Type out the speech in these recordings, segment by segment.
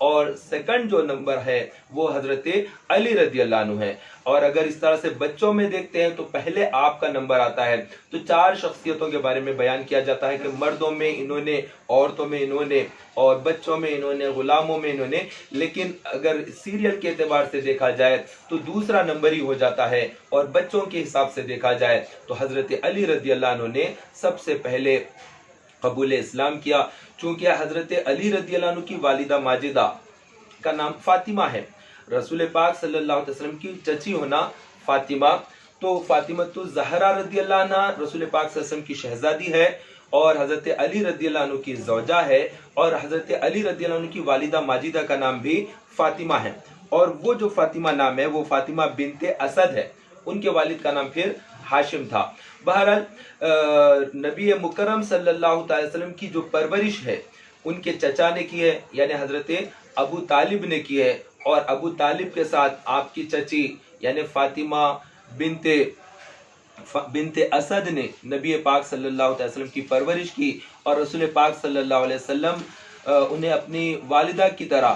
اور سیکنڈ جو نمبر ہے وہ حضرت علی رضی اللہ عنہ ہے۔ اور اگر اس طرح سے بچوں میں دیکھتے ہیں تو پہلے آپ کا نمبر آتا ہے۔ تو 4 شخصیتوں کے بارے میں بیان کیا جاتا ہے کہ مردوں میں انہوں نے، عورتوں میں انہوں نے، اور بچوں میں انہوں نے، غلاموں میں انہوں نے، لیکن اگر سیریل کے اعتبار سے دیکھا جائے تو دوسرا نمبر ہی ہو جاتا ہے، اور بچوں کے حساب سے دیکھا جائے تو حضرت علی رضی اللہ عنہ نے سب سے پہلے قبول اسلام کیا، چونکہ حضرت علی رضی اللہ عنہ کی والدہ ماجدہ کا نام فاطمہ ہے، رسول پاک صلی اللہ علیہ وسلم کی چچی ہونا فاطمہ، تو فاطمہ تو زہرا رضی اللہ عنہ رسول پاک صلی اللہ علیہ وسلم کی شہزادی ہے، اور حضرت علی رضی اللہ عنہ کی زوجہ ہے، اور حضرت علی رضی اللہ عنہ کی والدہ ماجدہ کا نام بھی فاطمہ ہے، اور وہ جو فاطمہ نام ہے وہ فاطمہ بنت اسد ہے، ان کے والد کا نام پھر ہاشم تھا۔ بہرحال نبی مکرم صلی اللہ علیہ وسلم کی جو پرورش ہے ان کے چچا نے کی ہے، یعنی حضرت ابو طالب نے کی ہے، اور ابو طالب کے ساتھ آپ کی چچی یعنی فاطمہ بنت اسد نے نبی پاک صلی اللہ علیہ وسلم کی پرورش کی، اور رسول پاک صلی اللہ علیہ وسلم انہیں اپنی والدہ کی طرح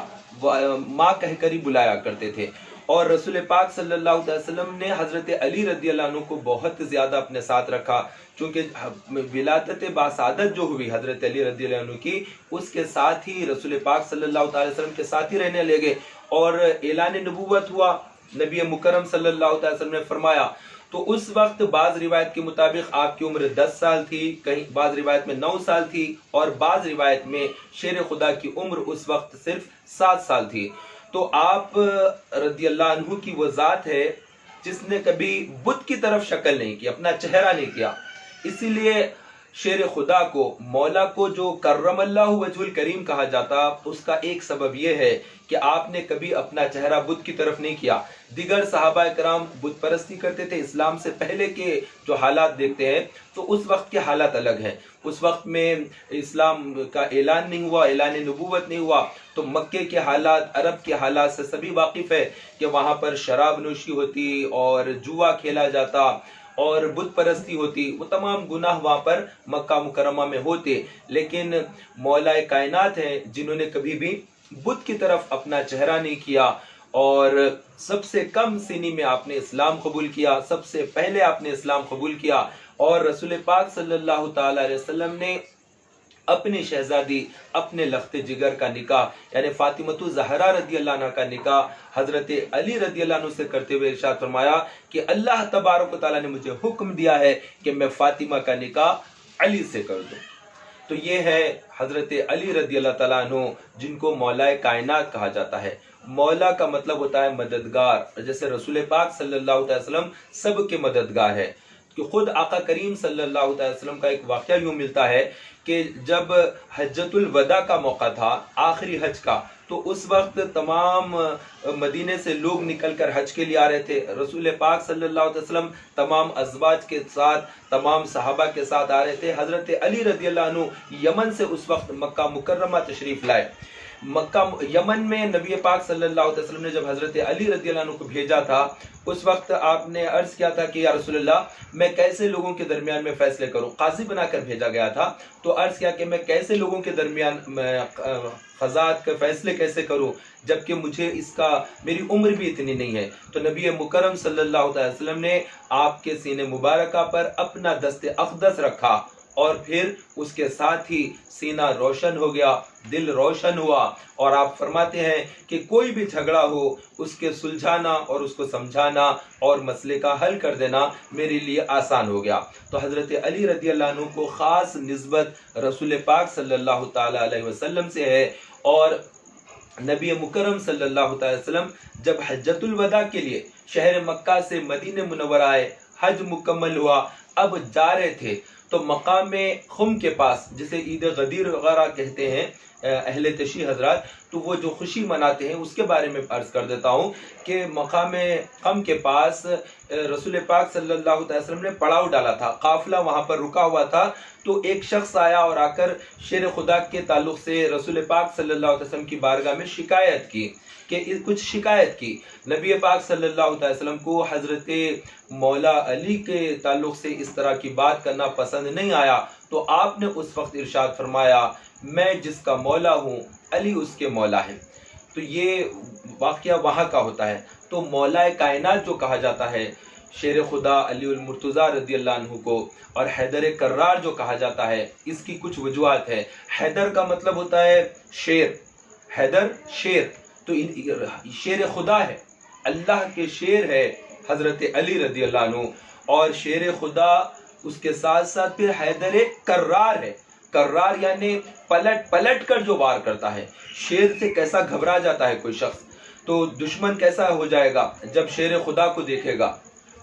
ماں کہہ کر ہی بلایا کرتے تھے، اور رسول پاک صلی اللہ علیہ وسلم نے حضرت علی رضی اللہ عنہ کو بہت زیادہ اپنے ساتھ رکھا، چونکہ ولادت باسعادت جو ہوئی حضرت علی رضی اللہ عنہ کی، اس کے ساتھ ہی رسول پاک صلی اللہ علیہ وسلم کے ساتھ ہی رہنے لگے، اور اعلان نبوت ہوا، نبی مکرم صلی اللہ علیہ وسلم نے فرمایا، تو اس وقت بعض روایت کے مطابق آپ کی عمر 10 سال تھی، کہیں بعض روایت میں 9 سال تھی، اور بعض روایت میں شیر خدا کی عمر اس وقت صرف 7 سال تھی۔ تو آپ رضی اللہ عنہ کی وہ ذات ہے جس نے کبھی بت کی طرف شکل نہیں کی، اپنا چہرہ نہیں کیا، اسی لیے شیر خدا کو، مولا کو جو کرم اللہ وجہ الکریم کہا جاتا، اس کا ایک سبب یہ ہے کہ آپ نے کبھی اپنا چہرہ بت کی طرف نہیں کیا۔ دیگر صحابہ کرام بت پرستی کرتے تھے، اسلام سے پہلے کے جو حالات دیکھتے ہیں تو اس وقت کے حالات الگ ہیں، اس وقت میں اسلام کا اعلان نہیں ہوا، اعلان نبوت نہیں ہوا، تو مکے کے حالات، عرب کے حالات سے سبھی واقف ہے کہ وہاں پر شراب نوشی ہوتی اور جوا کھیلا جاتا اور بت پرستی ہوتی، وہ تمام گناہ وہاں پر مکہ مکرمہ میں ہوتے، لیکن مولا کائنات ہیں جنہوں نے کبھی بھی بت کی طرف اپنا چہرہ نہیں کیا، اور سب سے کم سنی میں آپ نے اسلام قبول کیا، سب سے پہلے آپ نے اسلام قبول کیا، اور رسول پاک صلی اللہ تعالی علیہ وسلم نے اپنی شہزادی، اپنے لخت جگر کا نکاح یعنی فاطمہ زہرا رضی اللہ عنہ کا نکاح حضرت علی رضی اللہ عنہ سے کرتے ہوئے ارشاد فرمایا کہ اللہ تبارک و تعالیٰ نے مجھے حکم دیا ہے کہ میں فاطمہ کا نکاح علی سے کر دوں۔ تو یہ ہے حضرت علی رضی اللہ تعالیٰ عنہ جن کو مولا کائنات کہا جاتا ہے۔ مولا کا مطلب ہوتا ہے مددگار، جیسے رسول پاک صلی اللہ علیہ وسلم سب کے مددگار ہے، کہ خود آقا کریم صلی اللہ علیہ وسلم کا ایک واقعہ یوں ملتا ہے کہ جب حجۃ الوداع کا موقع تھا، آخری حج کا، تو اس وقت تمام مدینے سے لوگ نکل کر حج کے لیے آ رہے تھے، رسول پاک صلی اللہ علیہ وسلم تمام ازواج کے ساتھ، تمام صحابہ کے ساتھ آ رہے تھے۔ حضرت علی رضی اللہ عنہ یمن سے اس وقت مکہ مکرمہ تشریف لائے۔ یمن میں نبی پاک صلی اللہ علیہ وسلم نے جب حضرت علی رضی اللہ عنہ کو بھیجا تھا، اس وقت آپ نے عرض کیا تھا کہ یا رسول اللہ، میں کیسے لوگوں کے درمیان میں فیصلے کروں؟ قاضی بنا کر بھیجا گیا تھا، تو عرض کیا کہ میں کیسے لوگوں کے درمیان قضات کے فیصلے کیسے کروں، جبکہ مجھے اس کا میری عمر بھی اتنی نہیں ہے۔ تو نبی مکرم صلی اللہ علیہ وسلم نے آپ کے سینے مبارکہ پر اپنا دست اقدس رکھا، اور پھر اس کے ساتھ ہی سینہ روشن ہو گیا، دل روشن ہوا، اور آپ فرماتے ہیں کہ کوئی بھی جھگڑا ہو اس کے سلجھانا اور اس کو سمجھانا اور مسئلے کا حل کر دینا میرے لیے آسان ہو گیا۔ تو حضرت علی رضی اللہ عنہ کو خاص نسبت رسول پاک صلی اللہ تعالی علیہ وسلم سے ہے، اور نبی مکرم صلی اللہ تعالی وسلم جب حجۃ الوداع کے لیے شہر مکہ سے مدینہ منورہ آئے، حج مکمل ہوا، اب جا رہے تھے، تو مقام خم کے پاس، جسے عید غدیر وغیرہ کہتے ہیں اہل تشیع حضرات، تو وہ جو خوشی مناتے ہیں اس کے بارے میں عرض کر دیتا ہوں کہ مقام خم کے پاس رسول پاک صلی اللہ علیہ وسلم نے پڑاؤ ڈالا تھا، قافلہ وہاں پر رکا ہوا تھا، تو ایک شخص آیا اور آ کر شیر خدا کے تعلق سے رسول پاک صلی اللہ علیہ وسلم کی بارگاہ میں شکایت کی، کہ کچھ شکایت کی۔ نبی پاک صلی اللہ علیہ وسلم کو حضرت مولا علی کے تعلق سے اس طرح کی بات کرنا پسند نہیں آیا، تو آپ نے اس وقت ارشاد فرمایا، میں جس کا مولا ہوں علی اس کے مولا ہے۔ تو یہ واقعہ وہاں کا ہوتا ہے۔ تو مولا کائنات جو کہا جاتا ہے شیر خدا علی المرتضیٰ رضی اللہ عنہ کو، اور حیدر کرار جو کہا جاتا ہے، اس کی کچھ وجوہات ہے۔ حیدر کا مطلب ہوتا ہے شیر، حیدر شیر، تو شیر خدا ہے، اللہ کے شیر ہے حضرت علی رضی اللہ عنہ، اور شیر خدا اس کے ساتھ ساتھ پھر حیدر کرار ہے۔ کرار یعنی پلٹ پلٹ کر جو وار کرتا ہے۔ شیر سے کیسا گھبرا جاتا ہے کوئی شخص، تو دشمن کیسا ہو جائے گا جب شیر خدا کو دیکھے گا،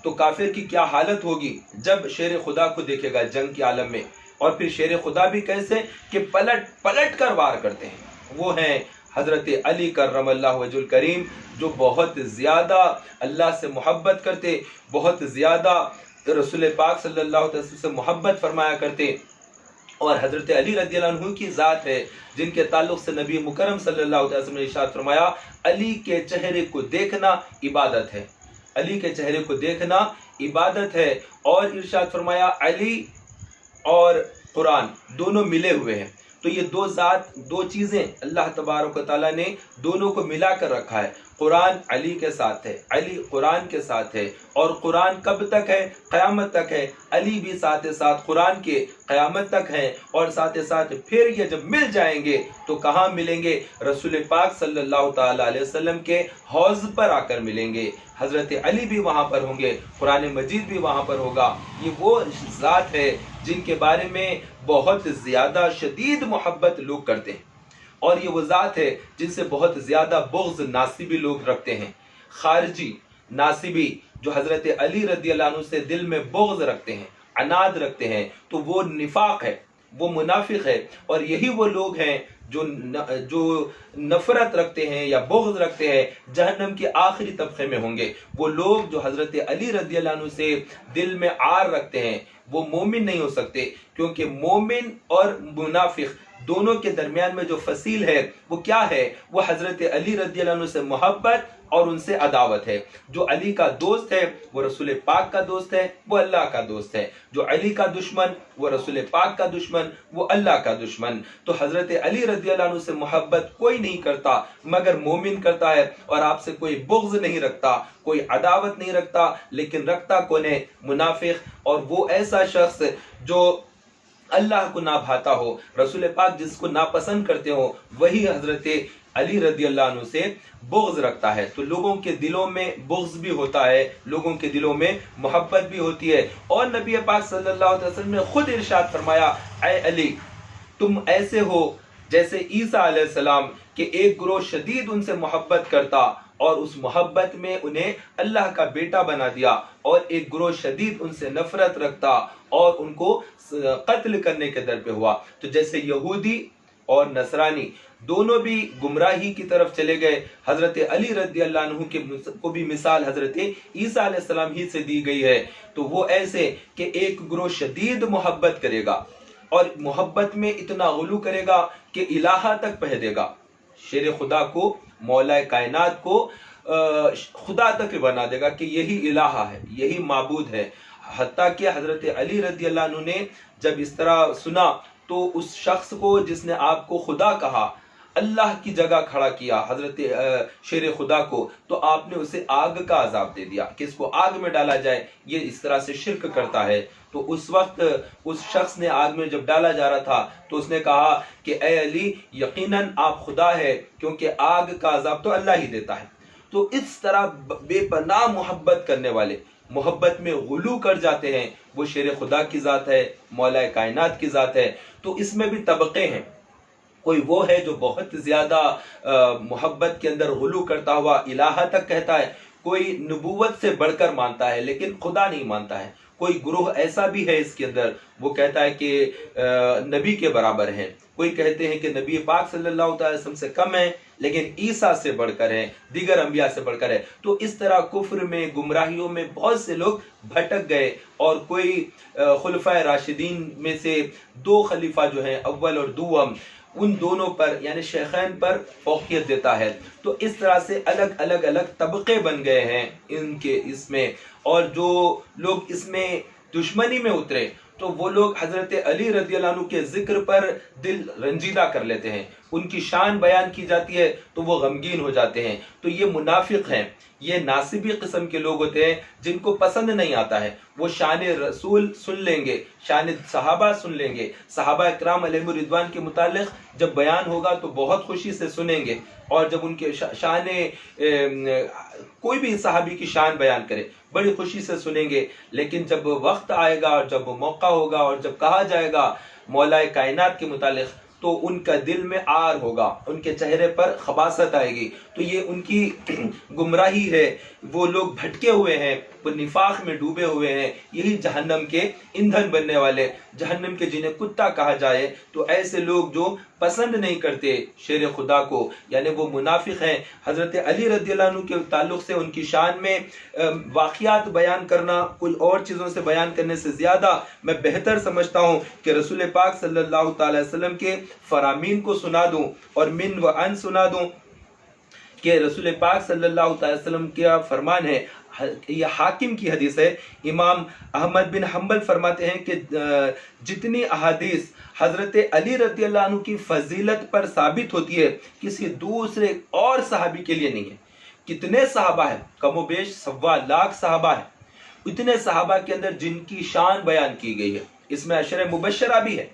تو کافر کی کیا حالت ہوگی جب شیر خدا کو دیکھے گا جنگ کے عالم میں۔ اور پھر شیر خدا بھی کیسے کہ پلٹ پلٹ کر وار کرتے ہیں، وہ ہیں حضرت علی کرم اللہ وجہ الکریم، جو بہت زیادہ اللہ سے محبت کرتے، بہت زیادہ رسول پاک صلی اللہ علیہ وسلم سے محبت فرمایا کرتے۔ اور حضرت علی رضی اللہ عنہ کی ذات ہے جن کے تعلق سے نبی مکرم صلی اللہ علیہ وسلم نے ارشاد فرمایا، علی کے چہرے کو دیکھنا عبادت ہے، علی کے چہرے کو دیکھنا عبادت ہے۔ اور ارشاد فرمایا علی اور قرآن دونوں ملے ہوئے ہیں، تو یہ دو ذات، دو چیزیں اللہ تبارک و تعالیٰ نے دونوں کو ملا کر رکھا ہے۔ قرآن علی کے ساتھ ہے، علی قرآن کے ساتھ ہے، اور قرآن کب تک ہے؟ قیامت تک ہے۔ علی بھی ساتھ ساتھ قرآن کے قیامت تک ہیں، اور ساتھ ساتھ پھر یہ جب مل جائیں گے تو کہاں ملیں گے؟ رسول پاک صلی اللہ تعالیٰ علیہ وسلم کے حوض پر آ کر ملیں گے۔ حضرت علی بھی وہاں پر ہوں گے، قرآن مجید بھی وہاں پر ہوگا۔ یہ وہ ذات ہے جن کے بارے میں بہت زیادہ شدید محبت لوگ کرتے ہیں، اور یہ وہ ذات ہے جن سے بہت زیادہ بغض ناصبی لوگ رکھتے ہیں۔ خارجی ناصبی جو حضرت علی رضی اللہ عنہ سے دل میں بغض رکھتے ہیں، عناد رکھتے ہیں، تو وہ نفاق ہے، وہ منافق ہے۔ اور یہی وہ لوگ ہیں جو نفرت رکھتے ہیں یا بغض رکھتے ہیں، جہنم کے آخری طبقے میں ہوں گے۔ وہ لوگ جو حضرت علی رضی اللہ عنہ سے دل میں عار رکھتے ہیں وہ مومن نہیں ہو سکتے، کیونکہ مومن اور منافق دونوں کے درمیان میں جو فصیل ہے وہ کیا ہے؟ وہ حضرت علی رضی اللہ عنہ سے محبت اور ان سے عداوت ہے۔ جو علی کا دوست ہے وہ رسول پاک کا دوست ہے، وہ اللہ کا دوست ہے۔ جو علی کا دشمن وہ رسول پاک کا دشمن، وہ اللہ کا دشمن۔ تو حضرت علی رضی اللہ عنہ سے محبت کوئی نہیں کرتا مگر مومن کرتا ہے، اور آپ سے کوئی بغض نہیں رکھتا، کوئی عداوت نہیں رکھتا، لیکن رکھتا کون ہے؟ منافق۔ اور وہ ایسا شخص جو اللہ کو نہ بھاتا ہو، رسول پاک جس کو ناپسند کرتے ہو، وہی حضرت علی رضی اللہ عنہ سے بغض رکھتا ہے۔ تو لوگوں کے دلوں میں بغض بھی ہوتا ہے، لوگوں کے دلوں میں محبت بھی ہوتی ہے۔ اور نبی پاک صلی اللہ علیہ وسلم نے خود ارشاد فرمایا، اے علی تم ایسے ہو جیسے عیسیٰ علیہ السلام، کہ ایک گروہ شدید ان سے محبت کرتا اور اس محبت میں انہیں اللہ کا بیٹا بنا دیا، اور ایک گروہ شدید ان سے نفرت رکھتا اور ان کو قتل کرنے کے در پہ ہوا۔ تو جیسے یہودی اور نصرانی دونوں بھی گمراہی کی طرف چلے گئے، حضرت علی رضی اللہ عنہ کو بھی مثال حضرت عیسیٰ علیہ السلام ہی سے دی گئی ہے۔ تو وہ ایسے کہ ایک گروہ شدید محبت کرے گا، اور محبت میں اتنا غلو کرے گا کہ الہ تک پہ دے گا، شیر خدا کو، مولا کائنات کو خدا تک بنا دے گا کہ یہی الہ ہے، یہی معبود ہے۔ حتیٰ کہ حضرت علی رضی اللہ عنہ نے جب اس طرح سنا تو اس شخص کو جس نے آپ کو خدا کہا، اللہ کی جگہ کھڑا کیا حضرت شیر خدا کو، تو آپ نے اسے آگ کا عذاب دے دیا کہ اس کو آگ میں ڈالا جائے، یہ اس طرح سے شرک کرتا ہے۔ تو اس وقت اس شخص نے آگ میں جب ڈالا جا رہا تھا تو اس نے کہا کہ اے علی یقیناً آپ خدا ہے، کیونکہ آگ کا عذاب تو اللہ ہی دیتا ہے۔ تو اس طرح بے پناہ محبت کرنے والے محبت میں غلو کر جاتے ہیں، وہ شیر خدا کی ذات ہے، مولا کائنات کی ذات ہے۔ تو اس میں بھی طبقے ہیں، کوئی وہ ہے جو بہت زیادہ محبت کے اندر غلو کرتا ہوا الہ تک کہتا ہے، کوئی نبوت سے بڑھ کر مانتا ہے لیکن خدا نہیں مانتا ہے، کوئی گروہ ایسا بھی ہے اس کے اندر وہ کہتا ہے کہ نبی کے برابر ہے، کوئی کہتے ہیں کہ نبی پاک صلی اللہ علیہ وسلم سے کم ہے لیکن عیسیٰ سے بڑھ کر ہے، دیگر انبیاء سے بڑھ کر ہے۔ تو اس طرح کفر میں، گمراہیوں میں بہت سے لوگ بھٹک گئے، اور کوئی خلفائے راشدین میں سے 2 خلیفہ جو ہیں اول اور دوم، ان دونوں پر یعنی شیخین پر فوقیت دیتا ہے۔ تو اس طرح سے الگ الگ طبقے بن گئے ہیں ان کے اس میں، اور جو لوگ اس میں دشمنی میں اترے تو وہ لوگ حضرت علی رضی اللہ عنہ کے ذکر پر دل رنجیدہ کر لیتے ہیں، ان کی شان بیان کی جاتی ہے تو وہ غمگین ہو جاتے ہیں۔ تو یہ منافق ہیں، یہ ناصبی قسم کے لوگ ہوتے ہیں جن کو پسند نہیں آتا ہے۔ وہ شان رسول سن لیں گے، شان صحابہ سن لیں گے، صحابہ اکرام علیہم الرضوان کے متعلق جب بیان ہوگا تو بہت خوشی سے سنیں گے، اور جب ان کے شان کوئی بھی صحابی کی شان بیان کرے بڑی خوشی سے سنیں گے، لیکن جب وقت آئے گا اور جب موقع ہوگا اور جب کہا جائے گا مولا کائنات کے متعلق تو ان کا دل میں آر ہوگا، ان کے چہرے پر خباثت آئے گی۔ تو یہ ان کی گمراہی ہے، وہ لوگ بھٹکے ہوئے ہیں، وہ نفاق میں ڈوبے ہوئے ہیں، یہی جہنم کے ایندھن بننے والے، جہنم کے جنہیں کتا کہا جائے۔ تو ایسے لوگ جو پسند نہیں کرتے شیر خدا کو، یعنی وہ منافق ہیں۔ حضرت علی رضی اللہ عنہ کے تعلق سے ان کی شان میں واقعات بیان کرنا کوئی اور چیزوں سے بیان کرنے سے زیادہ میں بہتر سمجھتا ہوں کہ رسول پاک صلی اللہ تعالی وسلم کے فرامین کو سنا دوں اور من و ان سنا دوں، کہ رسول پاک صلی اللہ تعالی وسلم کا فرمان ہے، یہ حاکم کی حدیث ہے، امام احمد بن حنبل فرماتے ہیں کہ جتنی احادیث حضرت علی رضی اللہ عنہ کی فضیلت پر ثابت ہوتی ہے کسی دوسرے اور صحابی کے لیے نہیں ہے۔ کتنے صحابہ ہیں، کم و بیش 1.25 لاکھ صحابہ ہیں، اتنے صحابہ کے اندر جن کی شان بیان کی گئی ہے، اس میں عشر مبشرہ بھی ہے،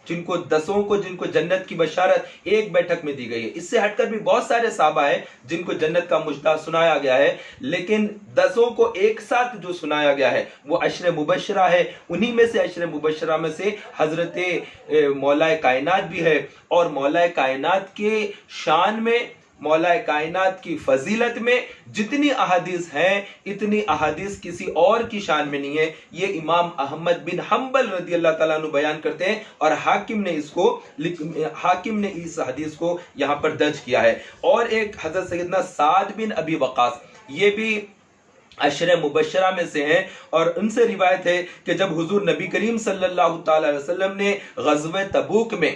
جن کو 10 کو جن کو جنت کی بشارت ایک بیٹھک میں دی گئی ہے۔ اس سے ہٹ کر بھی بہت سارے صحابہ ہیں جن کو جنت کا مژدہ سنایا گیا ہے، لیکن 10 کو ایک ساتھ جو سنایا گیا ہے وہ عشر مبشرہ ہے۔ انہی میں سے عشر مبشرہ میں سے حضرت مولا کائنات بھی ہے، اور مولا کائنات کے شان میں، مولا کائنات کی فضیلت میں جتنی احادیث ہیں اتنی احادیث کسی اور کی شان میں نہیں ہے۔ یہ امام احمد بن حنبل رضی اللہ تعالیٰ عنہ بیان کرتے ہیں، اور حاکم نے اس حدیث کو یہاں پر درج کیا ہے۔ اور ایک حضرت سیدنا سعد بن ابی وقاص، یہ بھی عشر مبشرہ میں سے ہیں، اور ان سے روایت ہے کہ جب حضور نبی کریم صلی اللہ تعالی علیہ وسلم نے غزوہ تبوک میں،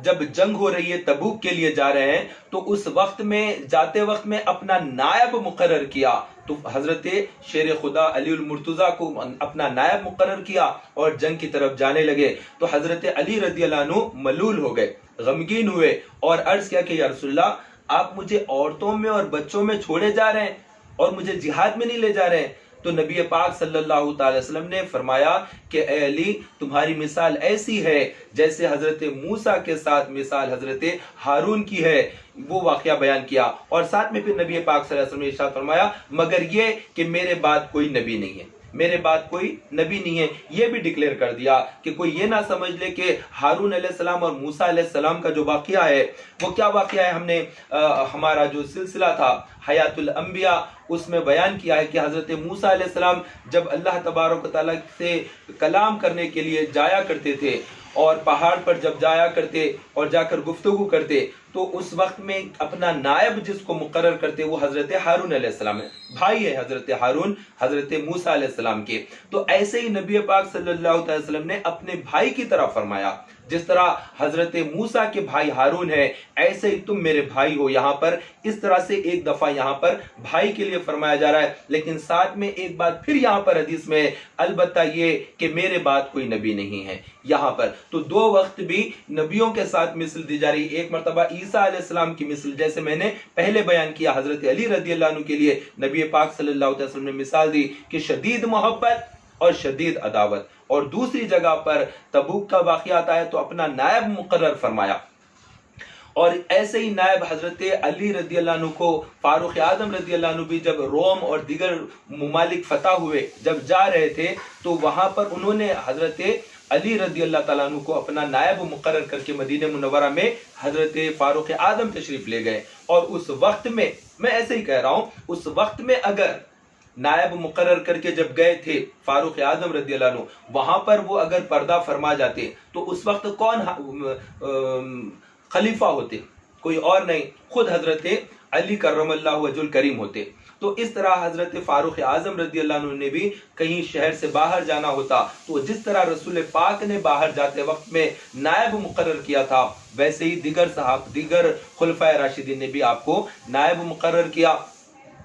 جب جنگ ہو رہی ہے، تبوک کے لیے جا رہے ہیں، تو اس وقت میں جاتے وقت میں اپنا نائب مقرر کیا، تو حضرت شیر خدا علی المرتضیٰ کو اپنا نائب مقرر کیا اور جنگ کی طرف جانے لگے۔ تو حضرت علی رضی اللہ عنہ ملول ہو گئے، غمگین ہوئے، اور عرض کیا کہ یا رسول اللہ، آپ مجھے عورتوں میں اور بچوں میں چھوڑے جا رہے ہیں اور مجھے جہاد میں نہیں لے جا رہے ہیں؟ تو نبی پاک صلی اللہ تعالی وسلم نے فرمایا کہ اے علی، تمہاری مثال ایسی ہے جیسے حضرت موسیٰ کے ساتھ مثال حضرت ہارون کی ہے۔ وہ واقعہ بیان کیا، اور ساتھ میں پھر نبی پاک صلی اللہ علیہ وسلم نے ارشاد فرمایا مگر یہ کہ میرے بعد کوئی نبی نہیں ہے، میرے بعد کوئی نبی نہیں ہے۔ یہ بھی ڈکلیئر کر دیا کہ کوئی یہ نہ سمجھ لے کہ ہارون علیہ السلام اور موسیٰ علیہ السلام کا جو واقعہ ہے وہ کیا واقعہ ہے۔ ہم نے ہمارا جو سلسلہ تھا حیات الانبیاء، اس میں بیان کیا ہے کہ حضرت موسیٰ علیہ السلام جب اللہ تبارک و تعالیٰ سے کلام کرنے کے لیے جایا کرتے تھے، اور پہاڑ پر جب جایا کرتے اور جا کر گفتگو کرتے، تو اس وقت میں اپنا نائب جس کو مقرر کرتے وہ حضرت ہارون علیہ السلام ہے، بھائی ہے حضرت ہارون حضرت موسیٰ علیہ السلام کے۔ تو ایسے ہی نبی پاک صلی اللہ علیہ وسلم نے اپنے بھائی کی طرح فرمایا، جس طرح حضرت موسیٰ کے بھائی ہارون ہے، ایسے ہی تم میرے بھائی ہو۔ یہاں پر اس طرح سے ایک دفعہ یہاں پر بھائی کے لیے فرمایا جا رہا ہے، لیکن ساتھ میں ایک بات پھر یہاں پر حدیث میں ہے، البتہ یہ کہ میرے بعد کوئی نبی نہیں ہے۔ یہاں پر تو 2 وقت بھی نبیوں کے ساتھ مثل دی جا رہی ہے۔ ایک مرتبہ عیسیٰ علیہ السلام کی مثل، جیسے میں نے پہلے بیان کیا، حضرت علی رضی اللہ عنہ کے لیے نبی پاک صلی اللہ علیہ وسلم نے مثال دی کہ شدید محبت اور شدید عداوت، اور دوسری جگہ پر تبوک کا واقعہ آتا ہے تو اپنا نائب مقرر فرمایا۔ اور ایسے ہی نائب حضرت علی رضی اللہ عنہ کو فاروق اعظم رضی اللہ عنہ بھی جب روم اور دیگر ممالک فتح ہوئے، جب جا رہے تھے، تو وہاں پر انہوں نے حضرت علی رضی اللہ تعالیٰ عنہ کو اپنا نائب مقرر کر کے مدینہ منورہ میں حضرت فاروق اعظم تشریف لے گئے۔ اور اس وقت میں ایسے ہی کہہ رہا ہوں، اس وقت میں اگر نائب مقرر کر کے جب گئے تھے فاروق اعظم رضی اللہ عنہ، وہاں پر وہ اگر پردہ فرما جاتے تو اس وقت کون خلیفہ ہوتے؟ کوئی اور نہیں، خود حضرت علی کرم اللہ وجہ الکریم ہوتے۔ تو اس طرح حضرت فاروق اعظم رضی اللہ عنہ نے بھی کہیں شہر سے باہر جانا ہوتا تو جس طرح رسول پاک نے باہر جاتے وقت میں نائب مقرر کیا تھا، ویسے ہی دیگر خلفائے راشدین نے بھی آپ کو نائب مقرر کیا۔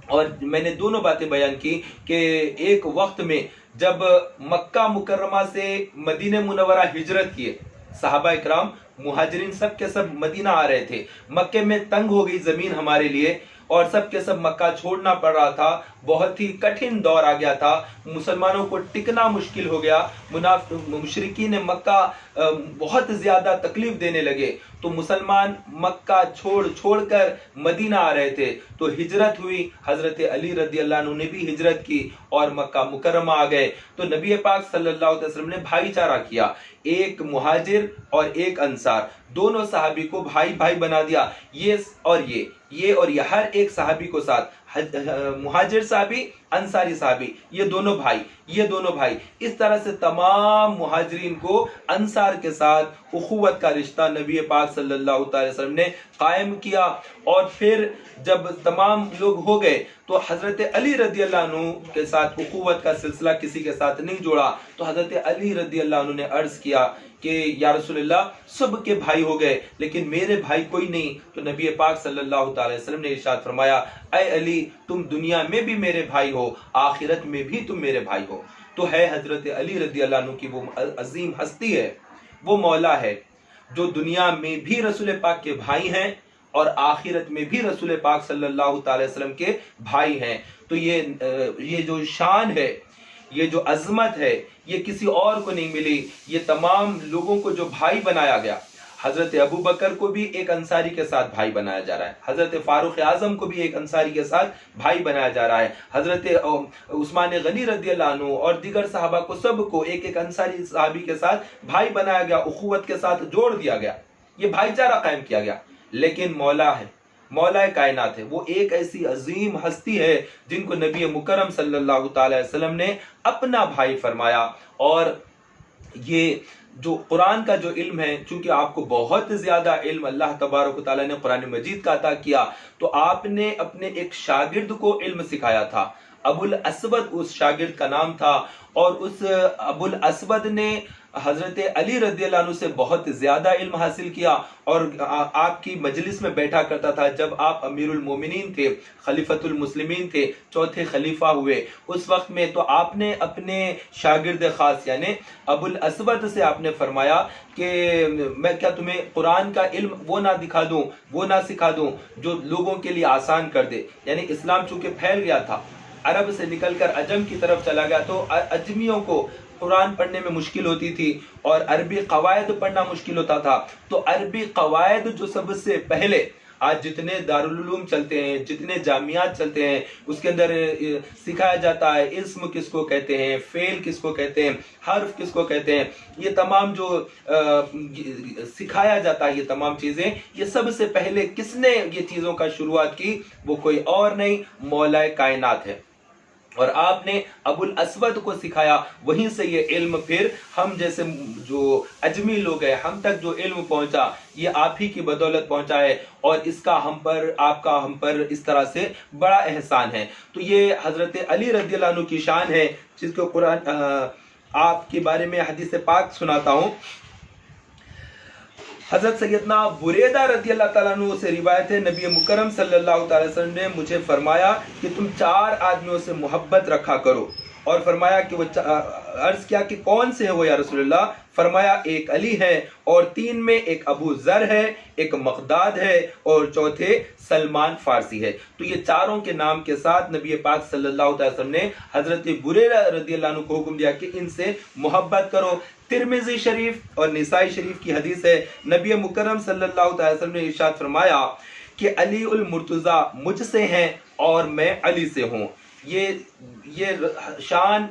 اور میں نے دونوں باتیں بیان کی کہ ایک وقت میں جب مکہ مکرمہ سے مدینہ منورہ ہجرت کیے، صحابہ اکرام مہاجرین سب کے سب مدینہ آ رہے تھے، مکے میں تنگ ہو گئی زمین ہمارے لیے اور سب کے سب مکہ چھوڑنا پڑ رہا تھا، بہت ہی کٹھن دور آ گیا تھا، مسلمانوں کو ٹکنا مشکل ہو گیا، مشرکین مکہ بہت زیادہ تکلیف دینے لگے، تو مسلمان مکہ چھوڑ کر مدینہ آ رہے تھے، تو ہجرت ہوئی، حضرت علی رضی اللہ عنہ نے بھی ہجرت کی اور مکہ مکرمہ آ گئے، تو نبی پاک صلی اللہ علیہ وسلم نے بھائی چارہ کیا، ایک مہاجر اور ایک انصار، دونوں صحابی کو بھائی بھائی بنا دیا، یہ اور یہ ہر ایک صحابی کو ساتھ، مہاجر صحابی انصاری صحابی، یہ دونوں بھائی، اس طرح سے تمام مہاجرین کو انصار کے ساتھ اخوت کا رشتہ نبی پاک صلی اللہ علیہ وسلم نے قائم کیا، اور پھر جب تمام لوگ ہو گئے تو حضرت علی رضی اللہ عنہ کے ساتھ اخوت کا سلسلہ کسی کے ساتھ نہیں جوڑا، تو حضرت علی رضی اللہ عنہ نے عرض کیا کہ یا رسول اللہ سب کے بھائی ہو گئے لیکن میرے بھائی کوئی نہیں، تو نبی پاک صلی اللہ علیہ وسلم نے ارشاد فرمایا اے علی تم دنیا میں بھی میرے بھائی ہو، آخرت میں بھی تم میرے بھائی ہو۔ تو ہے حضرت علی رضی اللہ عنہ کی وہ عظیم ہستی ہے، وہ مولا ہے جو دنیا میں بھی رسول پاک کے بھائی ہیں اور آخرت میں بھی رسول پاک صلی اللہ تعالی وسلم کے بھائی ہیں۔ تو یہ جو شان ہے، یہ جو عظمت ہے، یہ کسی اور کو نہیں ملی، یہ تمام لوگوں کو جو بھائی بنایا گیا، حضرت ابو بکر کو بھی ایک انصاری کے ساتھ بھائی بنایا جا رہا ہے، حضرت فاروق اعظم کو بھی ایک انصاری کے ساتھ بھائی بنایا جا رہا ہے، حضرت عثمان غنی رضی اللہ عنہ اور دیگر صحابہ کو سب کو ایک ایک انصاری صحابی کے ساتھ بھائی بنایا گیا، اخوت کے ساتھ جوڑ دیا گیا، یہ بھائی چارہ قائم کیا گیا۔ لیکن مولا کائنات ہے، وہ ایک ایسی عظیم ہستی ہے جن کو نبی مکرم صلی اللہ تعالی وسلم نے اپنا بھائی فرمایا، اور یہ جو قرآن کا جو علم ہے، چونکہ آپ کو بہت زیادہ علم اللہ تبارک و تعالیٰ نے قرآن مجید کا عطا کیا، تو آپ نے اپنے ایک شاگرد کو علم سکھایا تھا، ابو الاسود اس شاگرد کا نام تھا، اور اس ابو الاسود نے حضرت علی رضی اللہ عنہ سے بہت زیادہ علم حاصل کیا، اور آپ کی مجلس میں بیٹھا کرتا تھا جب آپ امیر المومنین تھے، خلیفۃ المسلمین تھے، چوتھے خلیفہ ہوئے اس وقت میں، تو آپ نے اپنے شاگرد خاص یعنی ابو الاسود سے آپ نے فرمایا کہ میں کیا تمہیں قرآن کا علم وہ نہ دکھا دوں، وہ نہ سکھا دوں جو لوگوں کے لیے آسان کر دے، یعنی اسلام چونکہ پھیل گیا تھا، عرب سے نکل کر عجم کی طرف چلا گیا، تو اجمیوں کو قرآن پڑھنے میں مشکل ہوتی تھی اور عربی قواعد پڑھنا مشکل ہوتا تھا، تو عربی قواعد جو سب سے پہلے، آج جتنے دارالعلوم چلتے ہیں، جتنے جامعات چلتے ہیں، اس کے اندر سکھایا جاتا ہے اسم کس کو کہتے ہیں، فعل کس کو کہتے ہیں، حرف کس کو کہتے ہیں، یہ تمام جو سکھایا جاتا ہے، یہ تمام چیزیں، یہ سب سے پہلے کس نے یہ چیزوں کا شروعات کی، وہ کوئی اور نہیں، مولا کائنات ہے، اور آپ نے ابو الاسود کو سکھایا، وہیں سے یہ علم پھر ہم جیسے جو اجمی لوگ ہیں، ہم تک جو علم پہنچا یہ آپ ہی کی بدولت پہنچا ہے، اور اس کا آپ کا ہم پر اس طرح سے بڑا احسان ہے۔ تو یہ حضرت علی رضی اللہ عنہ کی شان ہے، جس کو قرآن آپ کے بارے میں حدیث پاک سناتا ہوں۔ حضرت سیدنا بریدہ رضی اللہ تعالیٰ عنہ سے روایت ہے، نبی مکرم صلی اللہ تعالی وسلم نے مجھے فرمایا کہ تم 4 آدمیوں سے محبت رکھا کرو، اور فرمایا کہ وہ عرض کیا کہ کون سے ہیں وہ یا رسول اللہ؟ فرمایا ایک علی ہے، اور 3 میں ایک ابو ذر ہے، ایک مقداد ہے، اور چوتھے سلمان فارسی ہے۔ تو یہ چاروں کے نام کے ساتھ نبی پاک صلی اللہ علیہ وسلم نے حضرت بریدہ رضی اللہ عنہ کو حکم دیا کہ ان سے محبت کرو۔ ترمذی شریف اور نسائی شریف کی حدیث ہے، نبی مکرم صلی اللہ علیہ وسلم نے ارشاد فرمایا کہ علی المرتضیٰ مجھ سے ہیں اور میں علی سے ہوں۔ یہ شان